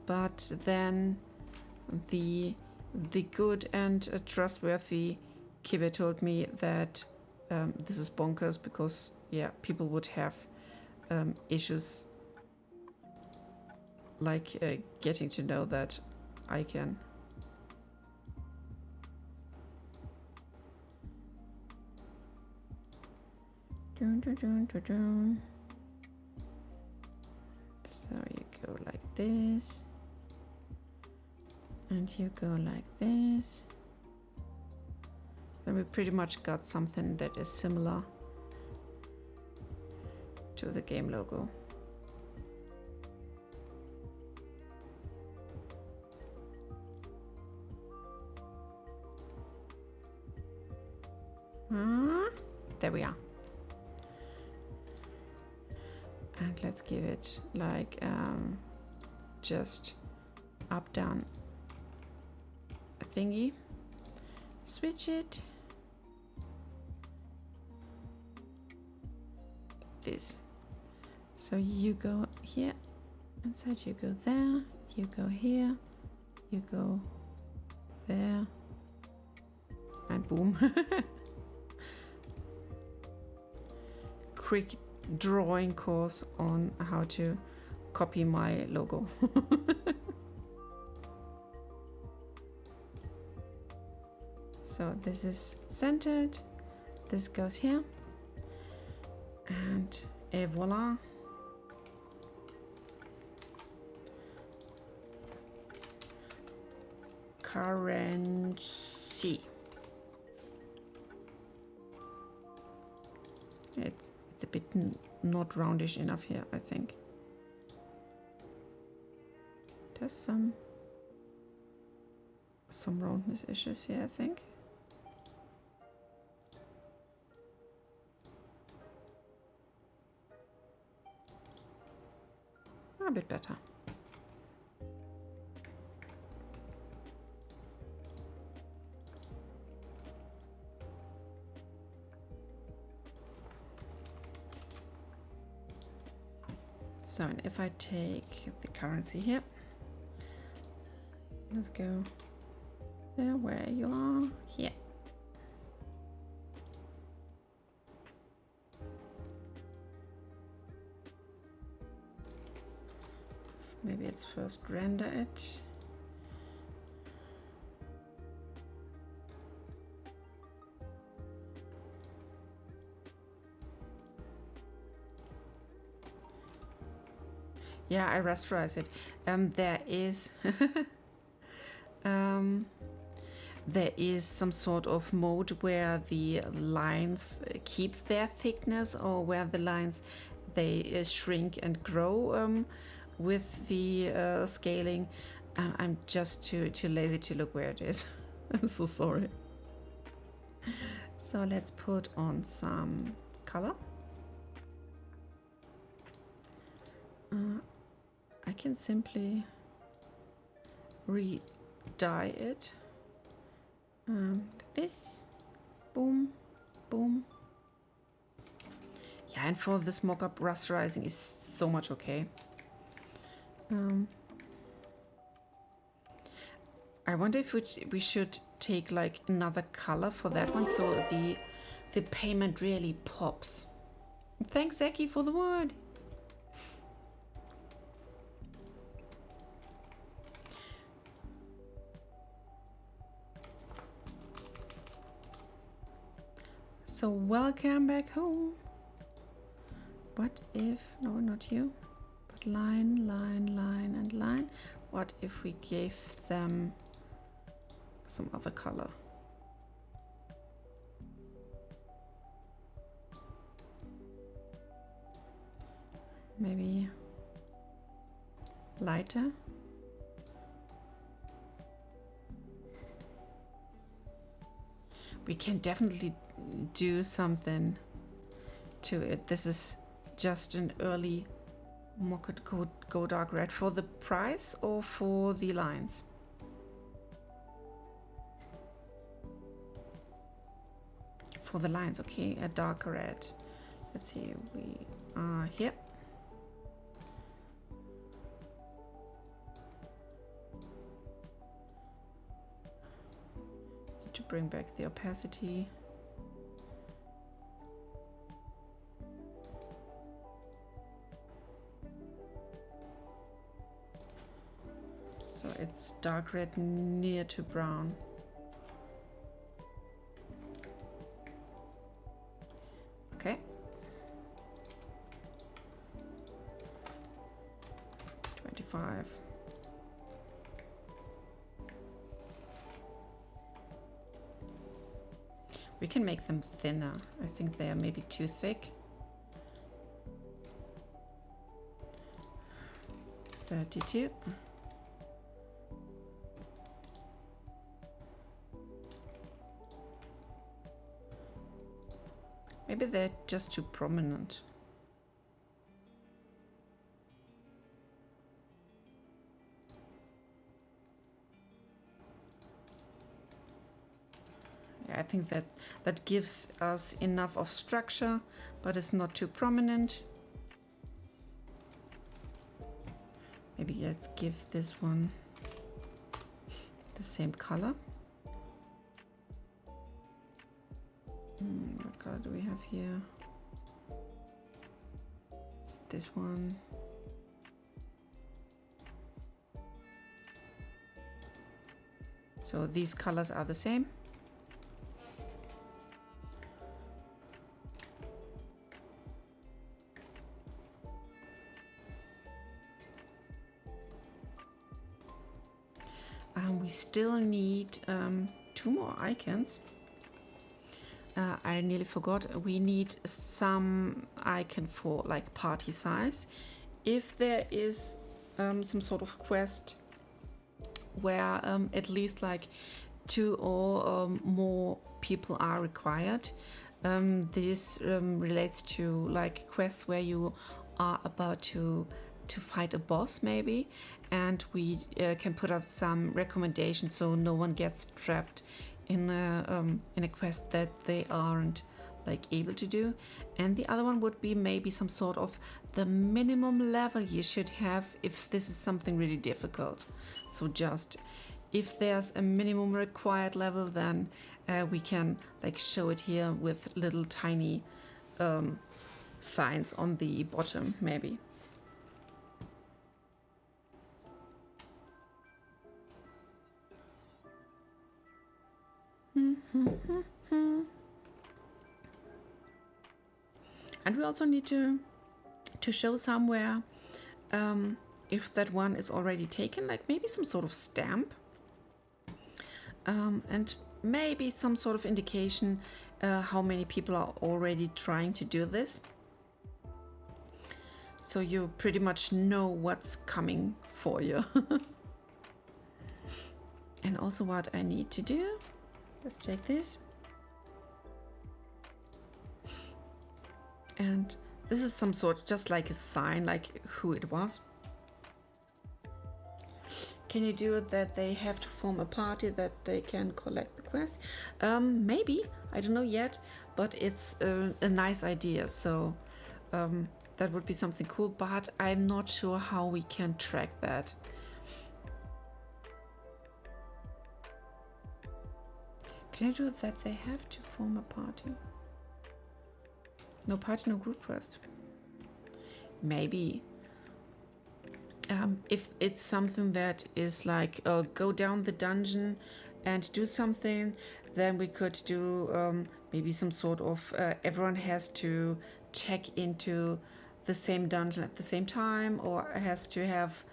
but then the good and trustworthy Kibe told me that this is bonkers, because yeah, people would have issues like getting to know that icon. So you go like this, and you go like this. Then we pretty much got something that is similar to the game logo. There we are. And let's give it like just up down a thingy. Switch it. This. So you go here, inside you go there, you go here, you go there, and boom. Quick drawing course on how to copy my logo. So this is centered, this goes here, and voila. Currency. It's a bit not roundish enough here, I think. There's some roundness issues here, I think. A bit better. So, and if I take the currency here, let's go there where you are, here. Maybe it's first render it. Yeah, I rasterize it. There is there is some sort of mode where the lines keep their thickness, or where the lines they shrink and grow with the scaling, and I'm just too lazy to look where it is. I'm so sorry. So let's put on some color. I can simply re-dye it. Like this. Boom, boom. Yeah, and for this mock-up, rasterizing is so much okay. I wonder if we should take like another color for that one, so the payment really pops. Thanks, Zeki, for the word. So welcome back home. What if, no, not you, but line, line, line, and line. What if we gave them some other color? Maybe lighter. We can definitely do something to it. This is just an early mock-up go dark red. For the price or for the lines? For the lines, okay, a dark red. Let's see, we are here. Need to bring back the opacity. So it's dark red near to brown. Okay. 25. We can make them thinner. I think they are maybe too thick. 32. Maybe they're just too prominent. Yeah, I think that gives us enough of structure, but it's not too prominent. Maybe let's give this one the same color. What color do we have here? It's this one. So these colors are the same. We still need 2 more icons. I nearly forgot. We need some icon for like party size. If there is some sort of quest where at least like 2 or more people are required, this relates to like quests where you are about to fight a boss maybe, and we can put up some recommendations so no one gets trapped in a quest that they aren't like able to do. And the other one would be maybe some sort of the minimum level you should have if this is something really difficult. So just if there's a minimum required level, then we can like show it here with little tiny signs on the bottom maybe. And we also need to show somewhere if that one is already taken, like maybe some sort of stamp, and maybe some sort of indication how many people are already trying to do this. So you pretty much know what's coming for you. And also what I need to do, let's take this. And this is some sort, just like a sign, like who it was. Can you do it that they have to form a party that they can collect the quest? Maybe, I don't know yet, but it's a nice idea. So that would be something cool, but I'm not sure how we can track that. Can you do it that they have to form a party? No party, no group quest. Maybe. If it's something that is like go down the dungeon and do something, then we could do maybe some sort of everyone has to check into the same dungeon at the same time, or has to have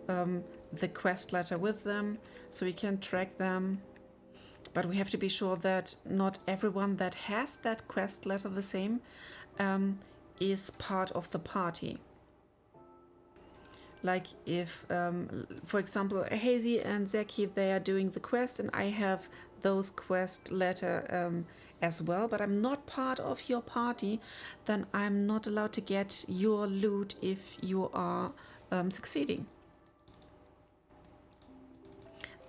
the quest letter with them so we can track them. But we have to be sure that not everyone that has that quest letter the same is part of the party. Like if, for example, Hazy and Zeki, they are doing the quest and I have those quest letter as well, but I'm not part of your party, then I'm not allowed to get your loot if you are succeeding.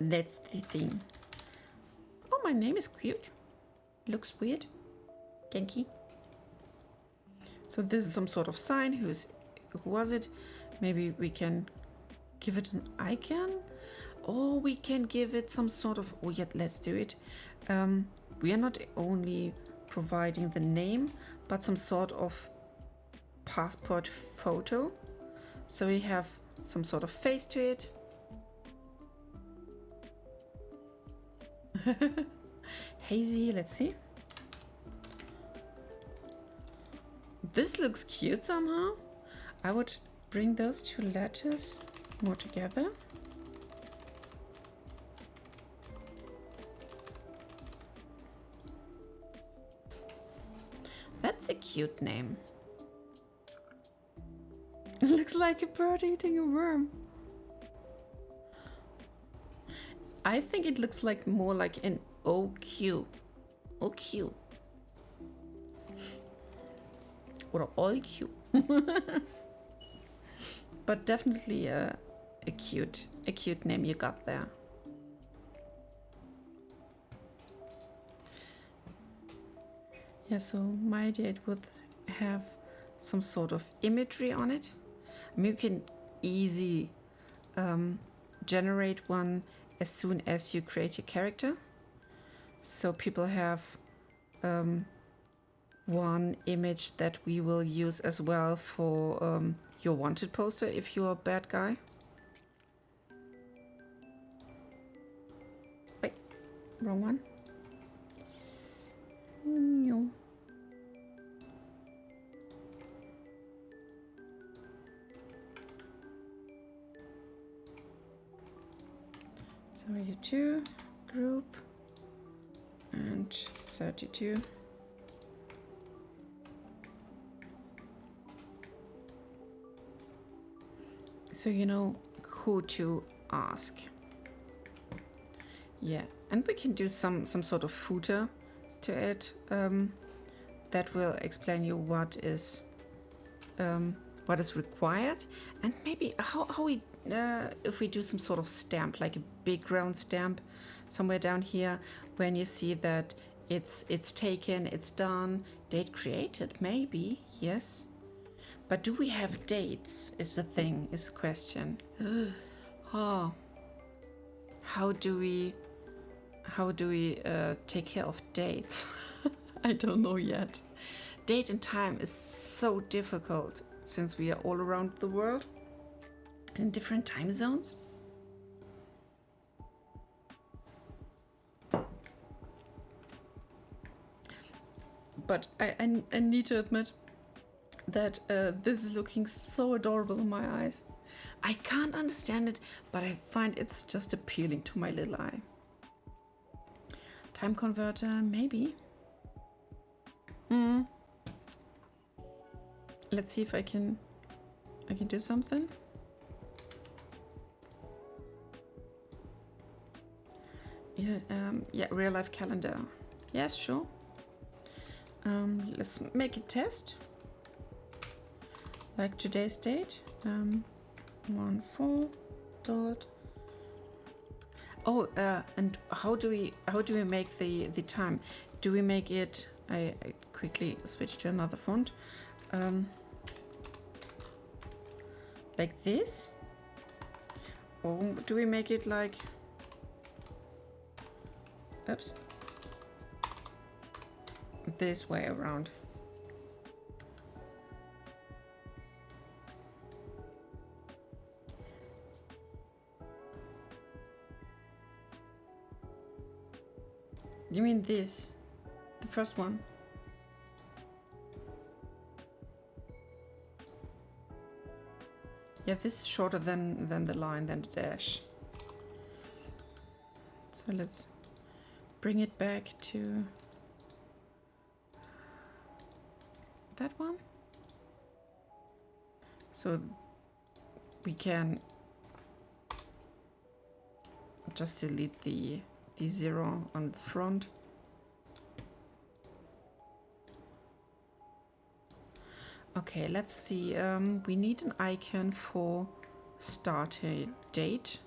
That's the thing. Oh, my name is cute. Looks weird. Genki. So this is some sort of sign. Who was it? Maybe we can give it an icon, or we can give it some sort of, oh yeah, let's do it. We are not only providing the name, but some sort of passport photo. So we have some sort of face to it. Hazy, let's see. This looks cute somehow. I would bring those two letters more together. That's a cute name. It looks like a bird eating a worm. I think it looks like more like an OQ. OQ. Or all Q. But definitely a cute name you got there. Yeah, so my idea, it would have some sort of imagery on it. I mean, you can easily generate one as soon as you create your character. So people have one image that we will use as well for your wanted poster if you're a bad guy. Wait, wrong one. No. So you two, group, and 32. So you know who to ask. Yeah, and we can do some sort of footer to it that will explain you what is required, and maybe how we if we do some sort of stamp, like a big round stamp somewhere down here, when you see that it's taken, it's done, date created, maybe, yes. But do we have dates is the thing, is the question. Oh. How do we take care of dates? I don't know yet. Date and time is so difficult since we are all around the world in different time zones. But I need to admit that this is looking so adorable in my eyes. I can't understand it, but I find it's just appealing to my little eye. Time converter, maybe. Let's see if I can do something. Yeah, real life calendar. Yes, sure. Let's make a test. Like today's date. 1/4 dot. Oh, and how do we make the time? Do we make it? I quickly switch to another font. Like this? Or do we make it like? Oops. This way around. You mean this? The first one? Yeah, this is shorter than the line, than the dash. So let's bring it back to that one. So we can just delete the 0 on the front. Okay, let's see. We need an icon for start date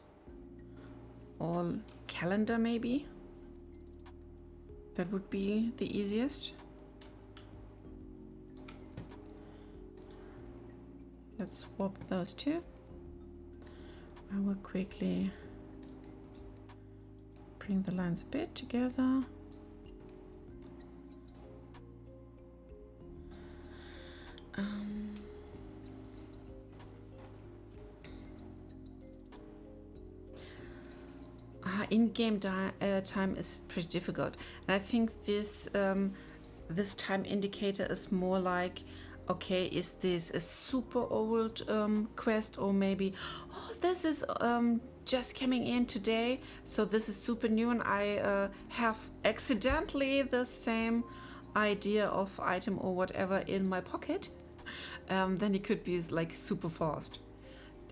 or calendar, maybe. That would be the easiest. Let's swap those two. I will quickly bring the lines a bit together. In-game time is pretty difficult, and I think this this time indicator is more like, okay, is this a super old quest, or maybe, oh, this is just coming in today, so this is super new, and I have accidentally the same idea of item or whatever in my pocket. Then it could be like super fast.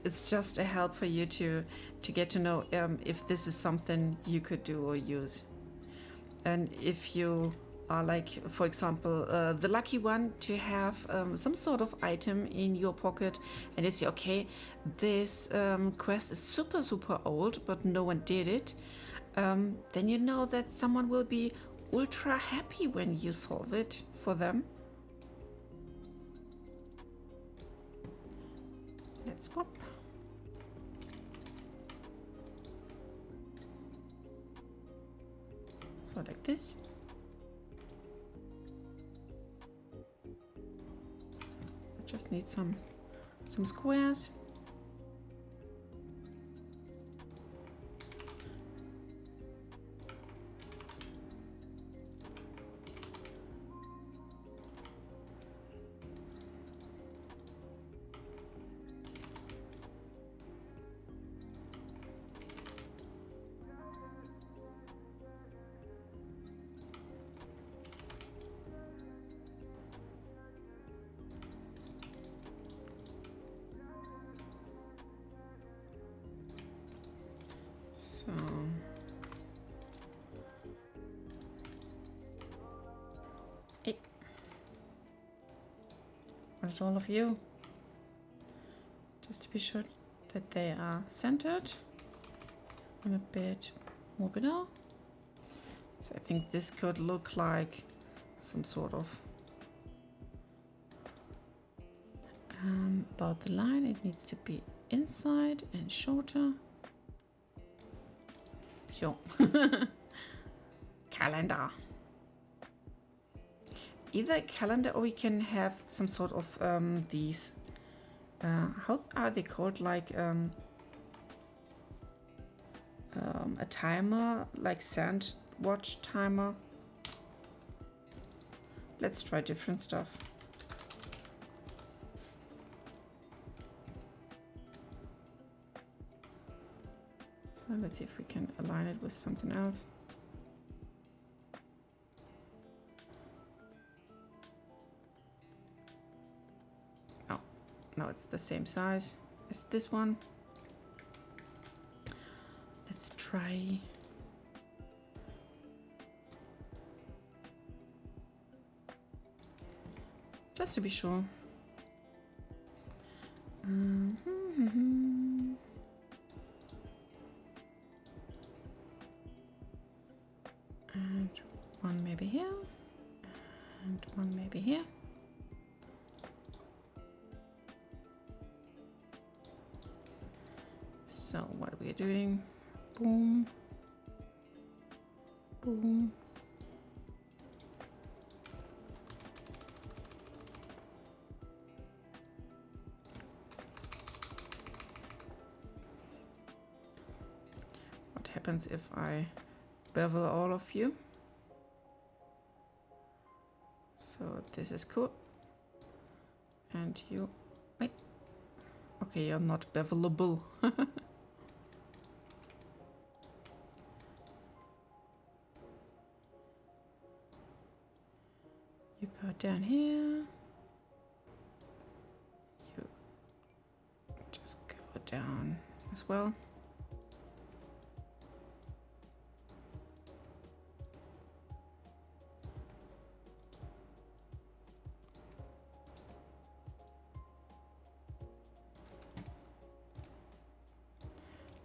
It's just a help for you to get to know if this is something you could do or use. And if you are like, for example, the lucky one to have some sort of item in your pocket, and you say, okay, this quest is super old, but no one did it, then you know that someone will be ultra happy when you solve it for them. Let's swap. So like this. I just need some squares. So hey, where's all of you? Just to be sure that they are centered and a bit more below. So I think this could look like some sort of about the line. It needs to be inside and shorter. Sure. Calendar. Either calendar, or we can have some sort of these. How are they called? Like a timer, like sandwich timer. Let's try different stuff. So let's see if we can align it with something else. Oh, no, it's the same size as this one. Let's try. Just to be sure. And one maybe here, and one maybe here. So what are we doing? Boom, boom. What happens if I bevel all of you? So this is cool. And you, wait. Okay, you're not bevelable. You go down here. You just go down as well.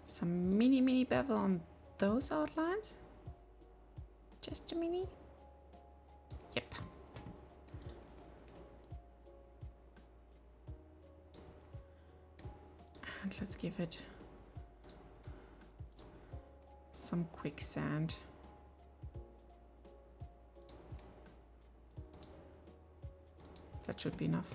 Some mini bevel on those outlines. Just a mini. Yep. And let's give it some quicksand. That should be enough.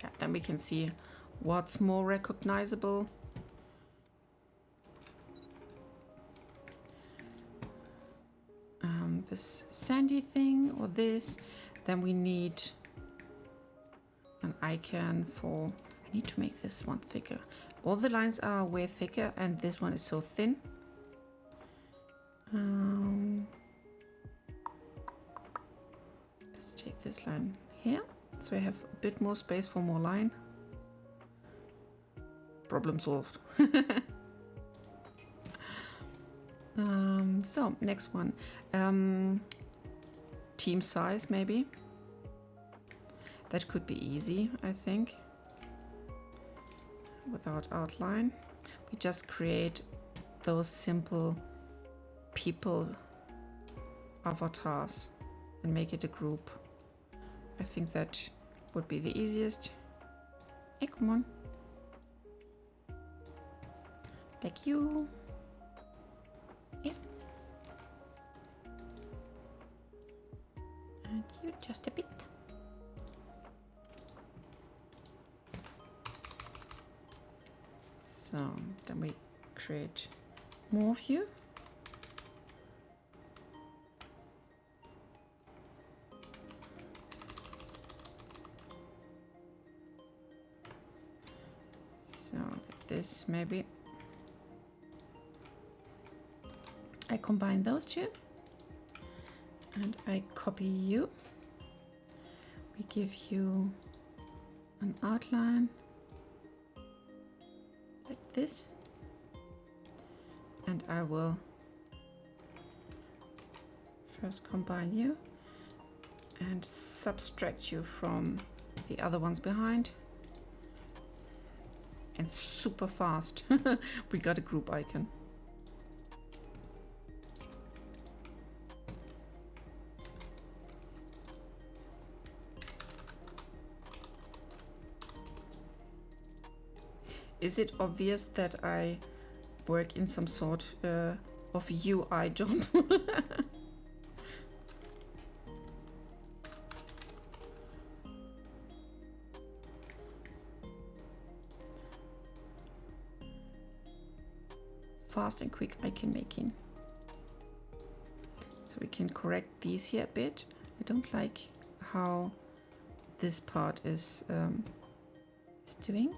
Yeah, then we can see what's more recognizable. This sandy thing or this. Then we need an icon for, I need to make this one thicker. All the lines are way thicker and this one is so thin. Let's take this line here. So I have a bit more space for more line. Problem solved. So next one, team size maybe. That could be easy, I think. Without outline, we just create those simple people avatars and make it a group. I think that would be the easiest. Hey, come on. Like you. Yeah. And you just a bit. So then we create more of you. So like this maybe. I combine those two and I copy you. We give you an outline like this, and I will first combine you and subtract you from the other ones behind. And super fast we got a group icon. is it obvious that I work in some sort of UI job? Fast and quick icon making. So we can correct these here a bit. I don't like how this part is doing.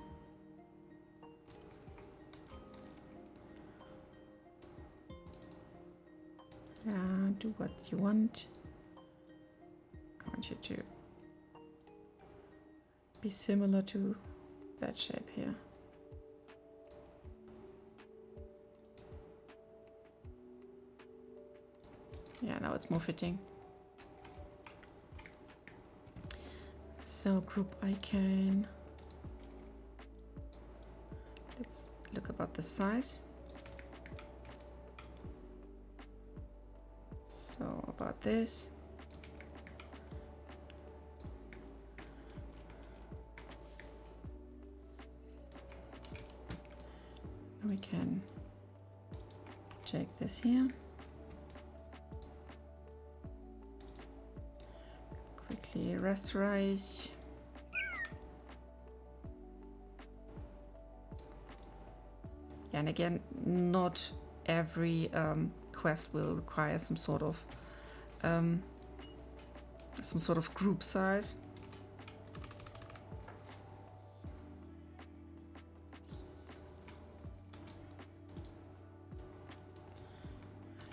Do what you want. I want you to be similar to that shape here. Yeah, now it's more fitting. So group icon. Let's look about the size. So about this. We can check this here. Quickly rasterize. And again, not every quest will require some sort of group size.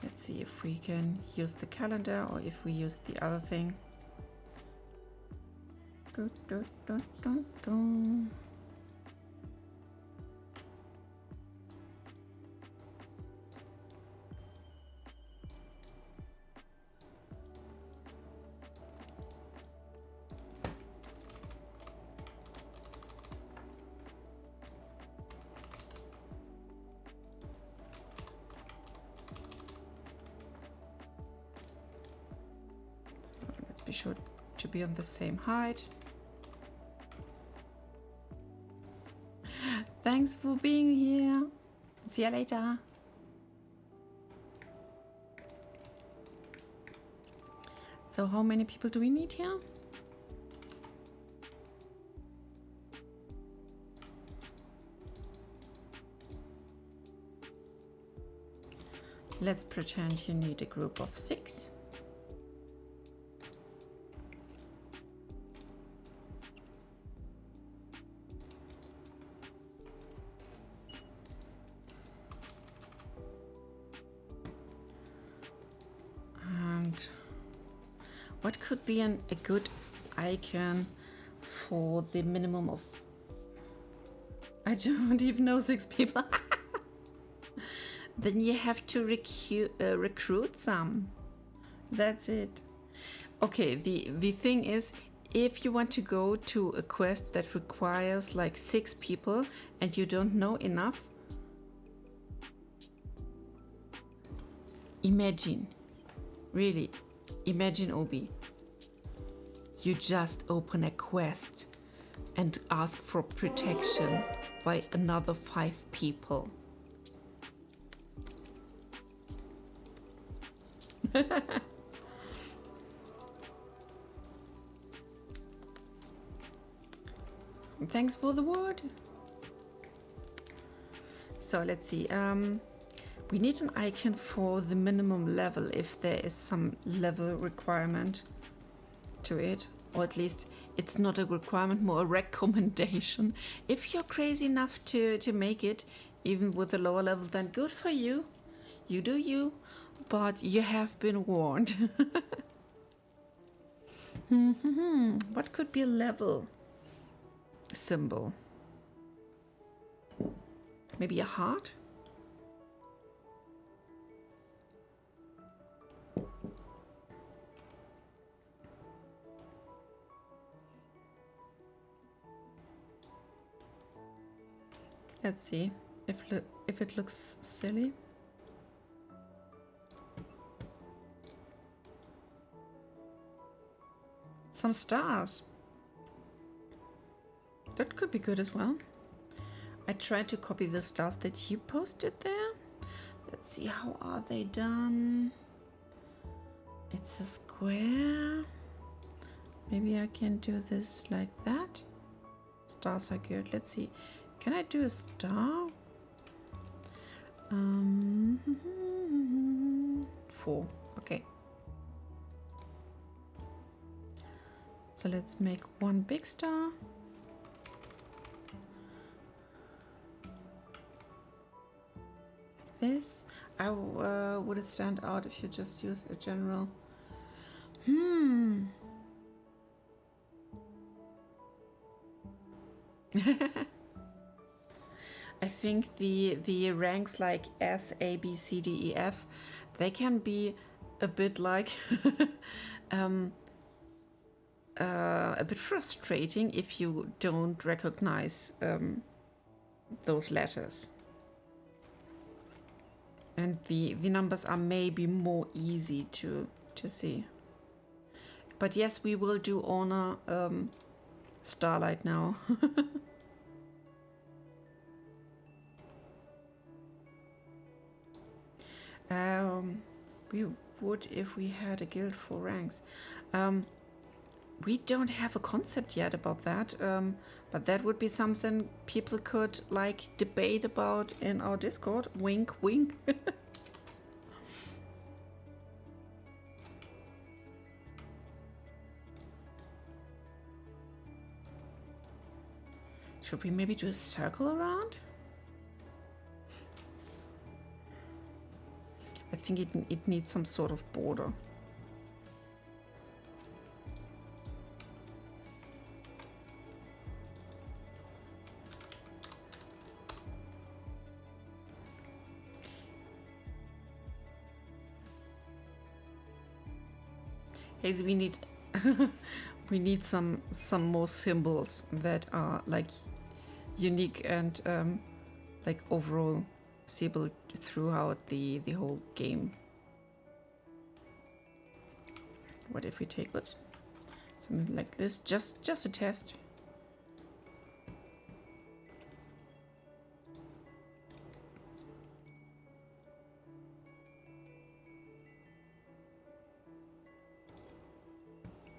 Let's see if we can use the calendar or if we use the other thing. Let's be sure to be on the same height. Thanks for being here. See you later. So how many people do we need here? Let's pretend you need a group of 6. What could be a good icon for the minimum of, I don't even know, 6 people? Then you have to recruit some. That's it. Okay, the thing is, if you want to go to a quest that requires like 6 people and you don't know enough, imagine, really, imagine, Obi, you just open a quest and ask for protection by another 5 people. Thanks for the word. So let's see. We need an icon for the minimum level if there is some level requirement to it, or at least it's not a requirement, more a recommendation. If you're crazy enough to make it even with a lower level, then good for you. You do you, but you have been warned. What could be a level symbol? Maybe a heart? Let's see if it looks silly. Some stars. That could be good as well. I tried to copy the stars that you posted there. Let's see, how are they done? It's a square. Maybe I can do this like that. Stars are good. Let's see. Can I do a star? 4. Okay. So let's make one big star. This. Would it stand out if you just use a general? I think the ranks like S, A, B, C, D, E, F, they can be a bit like a bit frustrating if you don't recognize those letters. And the numbers are maybe more easy to see. But yes, we will do honor Starlight now. We would if we had a guild for ranks. We don't have a concept yet about that, but that would be something people could like debate about in our Discord. Wink, wink. Should we maybe do a circle around? I think it needs some sort of border. Hazy, we need we need some more symbols that are like unique and like overall seeable throughout the whole game. What if we take it something like this, just a test?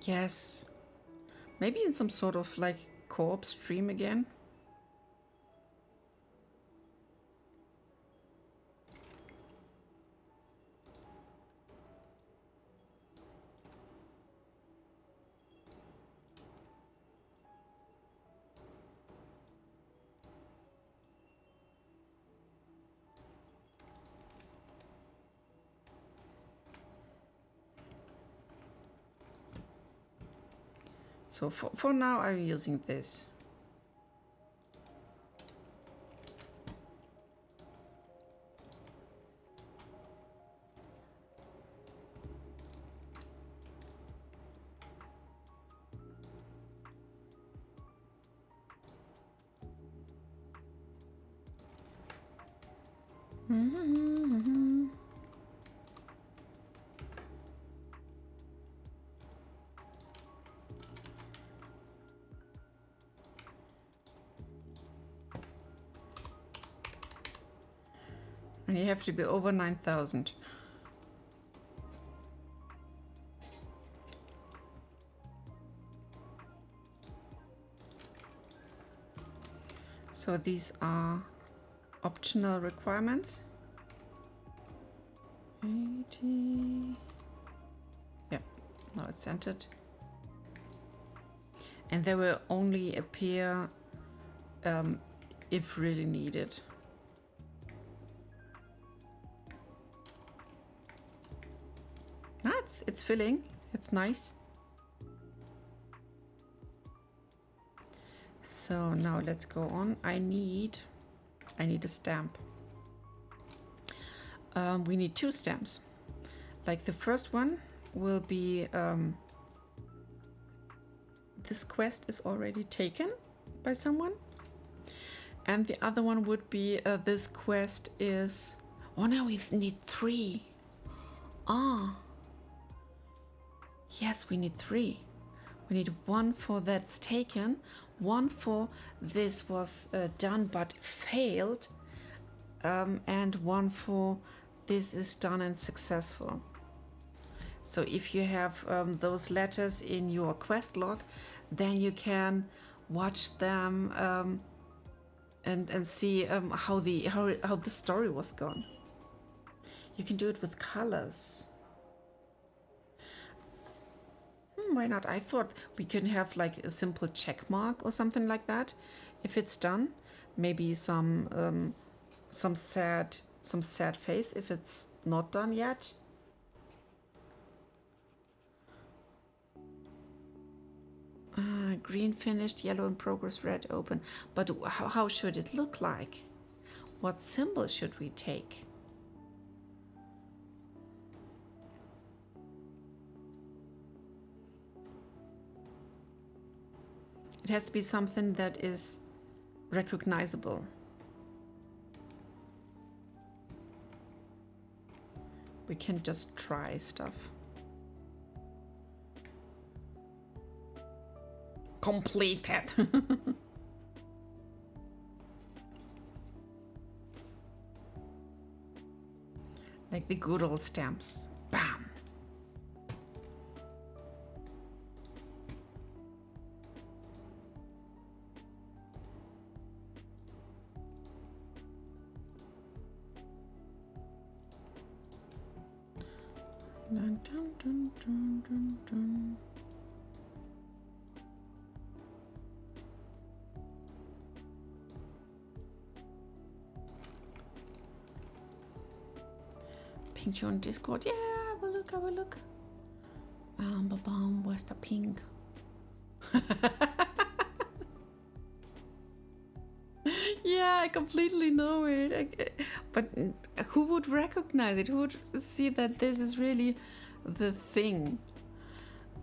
Yes, maybe in some sort of like co-op stream again. So for now, I'm using this. And you have to be over 9,000. So these are optional requirements. 80. Yeah, now it's centered. And they will only appear if really needed. Ah, it's filling. It's nice. So now let's go on. I need a stamp. We need 2 stamps. Like the first one will be this quest is already taken by someone, and the other one would be this quest is. Oh, now we need 3. Ah. Yes, we need 3. We need 1 for that's taken, one for this was done but failed, and one for this is done and successful. So if you have those letters in your quest log, then you can watch them and see how the story was gone. You can do it with colors. Why not? I thought we can have like a simple check mark or something like that if it's done. Maybe some sad face if it's not done yet. Green finished, yellow in progress, red open. But how should it look like? What symbol should we take? It has to be something that is recognizable. We can just try stuff. Completed. Like the good old stamps. Bam. Dun, dun, dun, dun, dun, dun. Pink you on Discord. Yeah, I will look. Where's the pink? Yeah, I completely know it. But who would recognize it? Who would see that this is really the thing?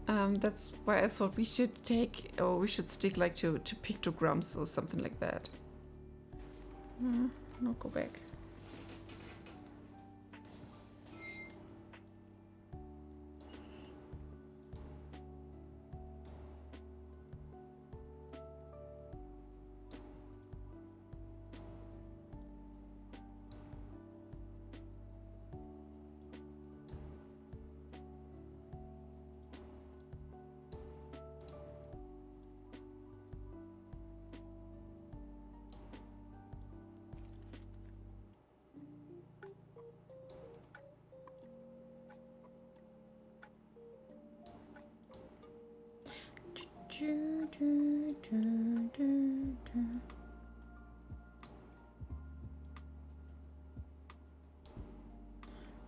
That's why I thought we should stick like to pictograms or something like that. No, go back.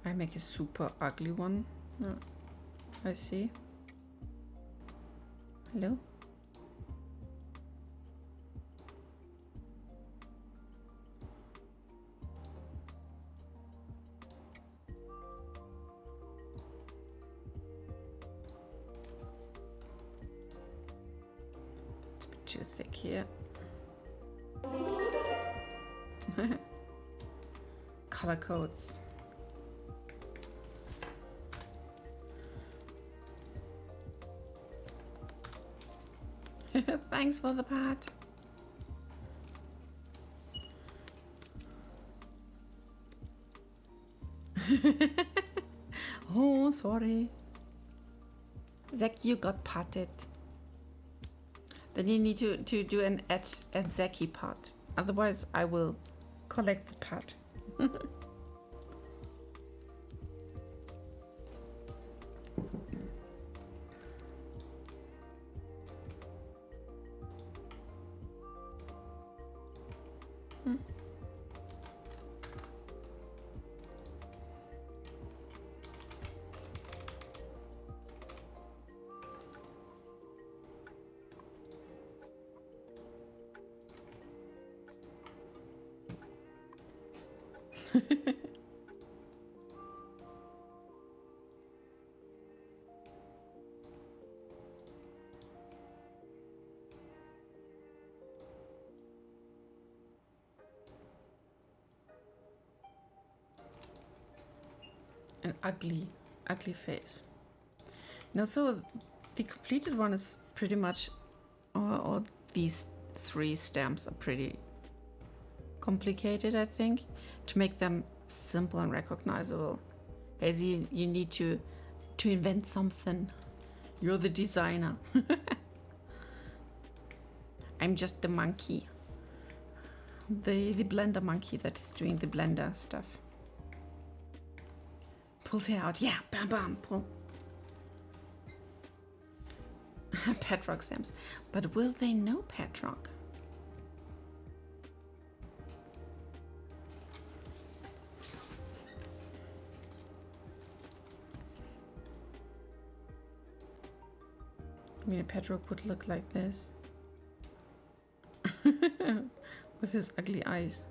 I make a super ugly one. No, I see. Hello? It's a bit too thick here. Color codes. Thanks for the pat. Oh, sorry. Zach, you got patted. Then you need to do an at Zachy pat. Otherwise, I will collect the pat. An ugly face. Now, so the completed one is pretty much, or these 3 stamps are pretty complicated, I think, to make them simple and recognizable. As you need to invent something. You're the designer. I'm just the monkey. The blender monkey that is doing the blender stuff. Pulls it out. Yeah, bam, bam, pull. Petrock stamps. But will they know Petrock? I mean, a Petrock would look like this. With his ugly eyes.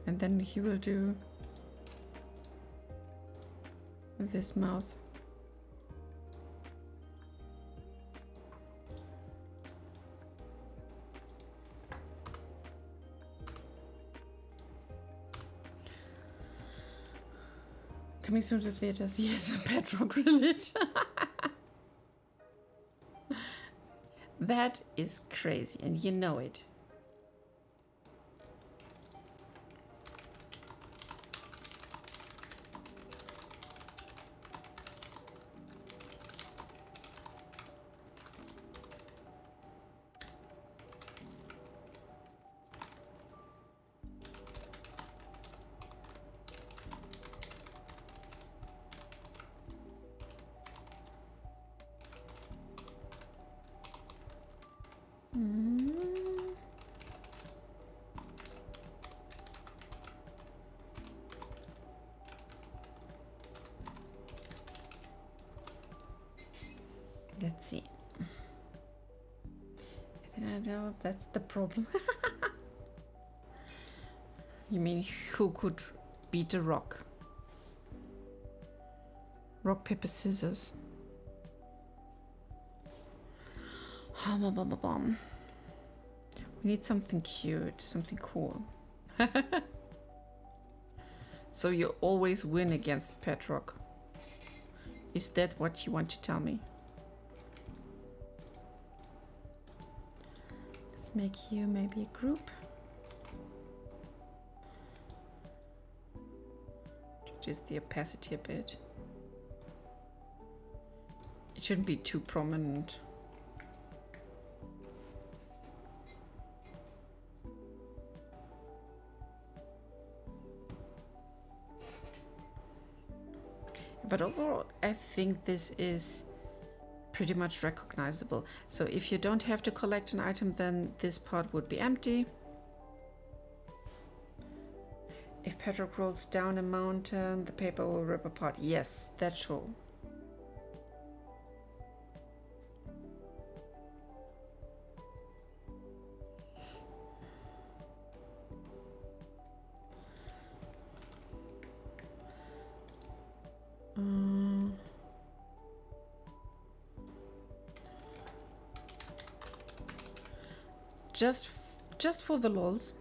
And then he will do this mouth. Coming soon to theaters. Yes, Petrock religion. That is crazy, and you know it. Let's see. I know that's the problem. You mean who could beat a rock? Rock, paper, scissors. We need something cute, something cool. So you always win against Petrock. Is that what you want to tell me? Let's make you maybe a group. Reduce the opacity a bit. It shouldn't be too prominent. But overall, I think this is pretty much recognizable. So if you don't have to collect an item, then this part would be empty. If Petrock rolls down a mountain, the paper will rip apart. Yes, that's true. Just for the lols.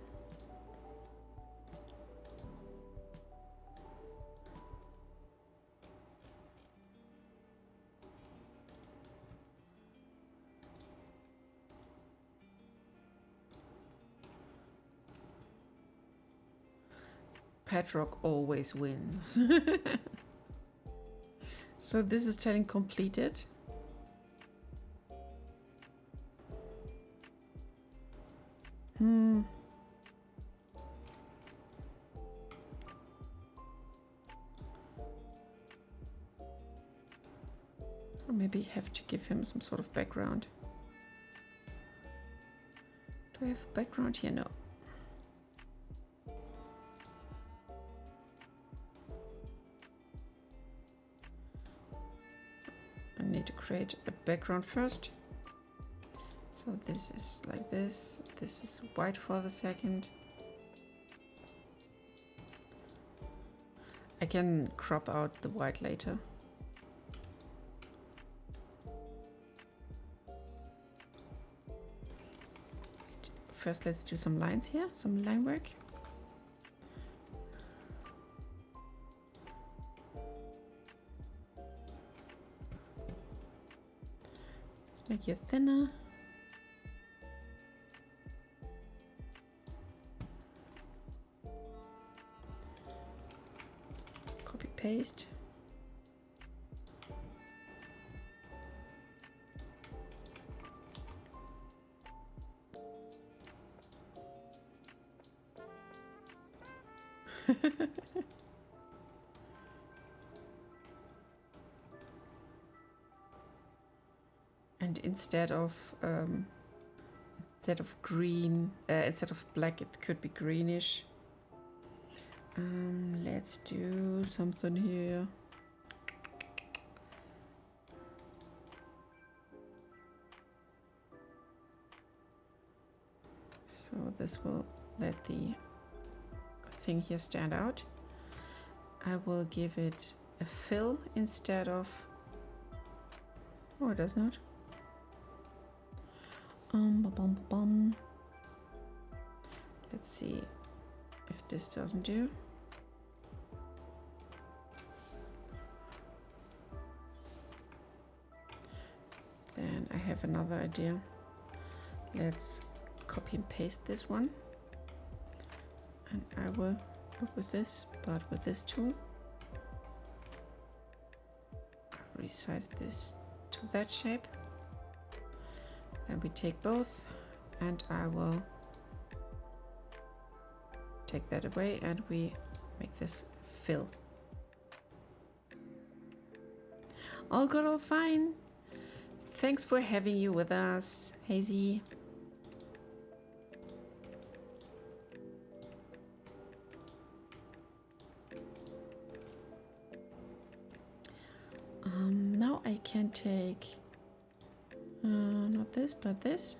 Petrock always wins. So this is telling completed. Or maybe have to give him some sort of background. Do I have a background here? No. I need to create a background first. So this is like this. This is white for the second. I can crop out the white later. First, let's do some lines here, some line work. Let's make make you thinner. Copy paste. And instead of green, instead of black, it could be greenish. Let's do something here. So this will let the thing here stand out. I will give it a fill instead of... Oh, it does not. Let's see if this doesn't do. Then I have another idea. Let's copy and paste this one. And I will work with this, but with this tool. I'll resize this to that shape. Then we take both, and I will take that away, and we make this fill. All good, all fine. Thanks for having you with us, Hazy. Now I can take not this, but this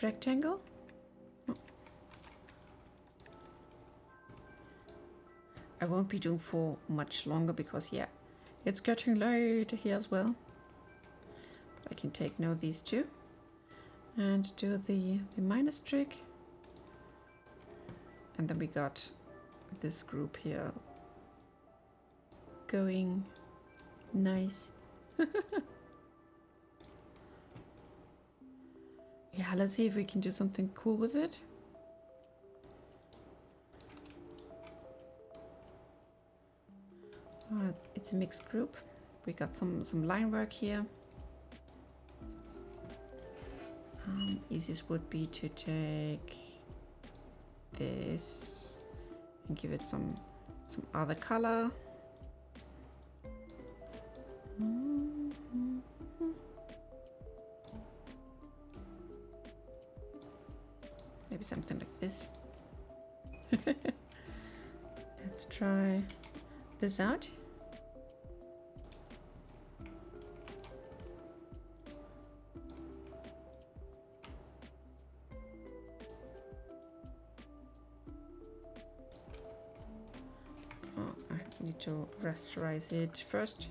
rectangle. Oh. I won't be doing for much longer because, yeah, it's getting late here as well. But I can take now these two and do the minus trick. And then we got this group here going nice. Yeah, let's see if we can do something cool with it. Oh, it's a mixed group. We got some line work here. Easiest would be to take this and give it some other color. Maybe something like this. Let's try this out. Oh, I need to rasterize it first.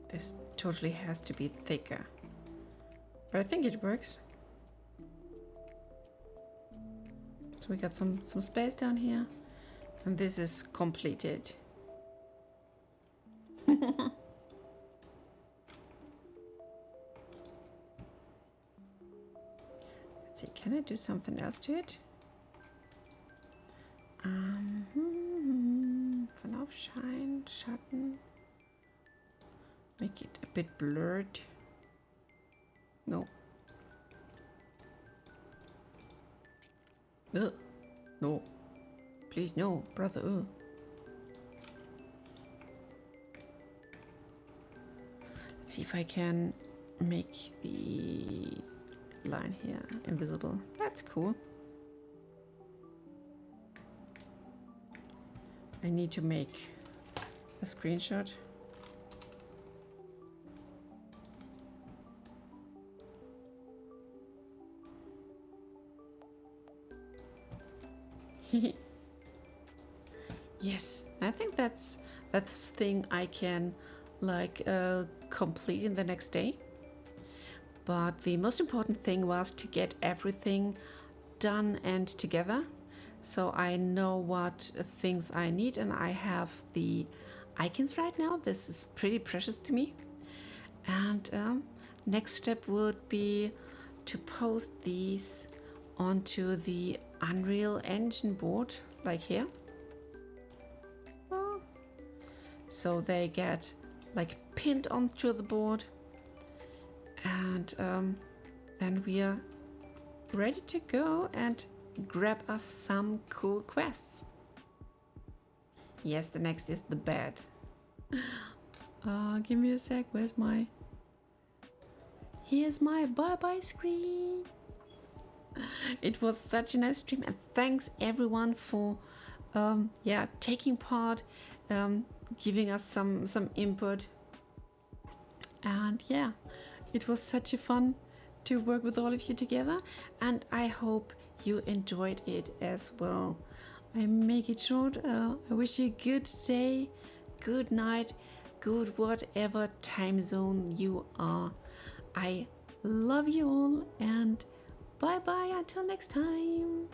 This totally has to be thicker, but I think it works. So we got some space down here, and this is completed. Let's see, can I do something else to it? Verlauf, Schein, Schatten. Make it a bit blurred. No. Ugh. No. Please, no, brother. Ugh. Let's see if I can make the line here invisible. That's cool. I need to make a screenshot. Yes, I think that's thing I can like complete in the next day. But the most important thing was to get everything done and together. So I know what things I need, and I have the icons right now. This is pretty precious to me. And next step would be to post these onto the Unreal Engine board, like here. So they get like pinned onto the board, and then we are ready to go and grab us some cool quests. Yes, the next is the bed. Give me a sec. Where's my... Here's my bye-bye screen. It was such a nice stream, and thanks everyone for taking part, giving us some input. And yeah, it was such a fun to work with all of you together, and I hope you enjoyed it as well. I make it short. I wish you a good day, good night, good whatever time zone you are. I love you all, and bye bye until next time.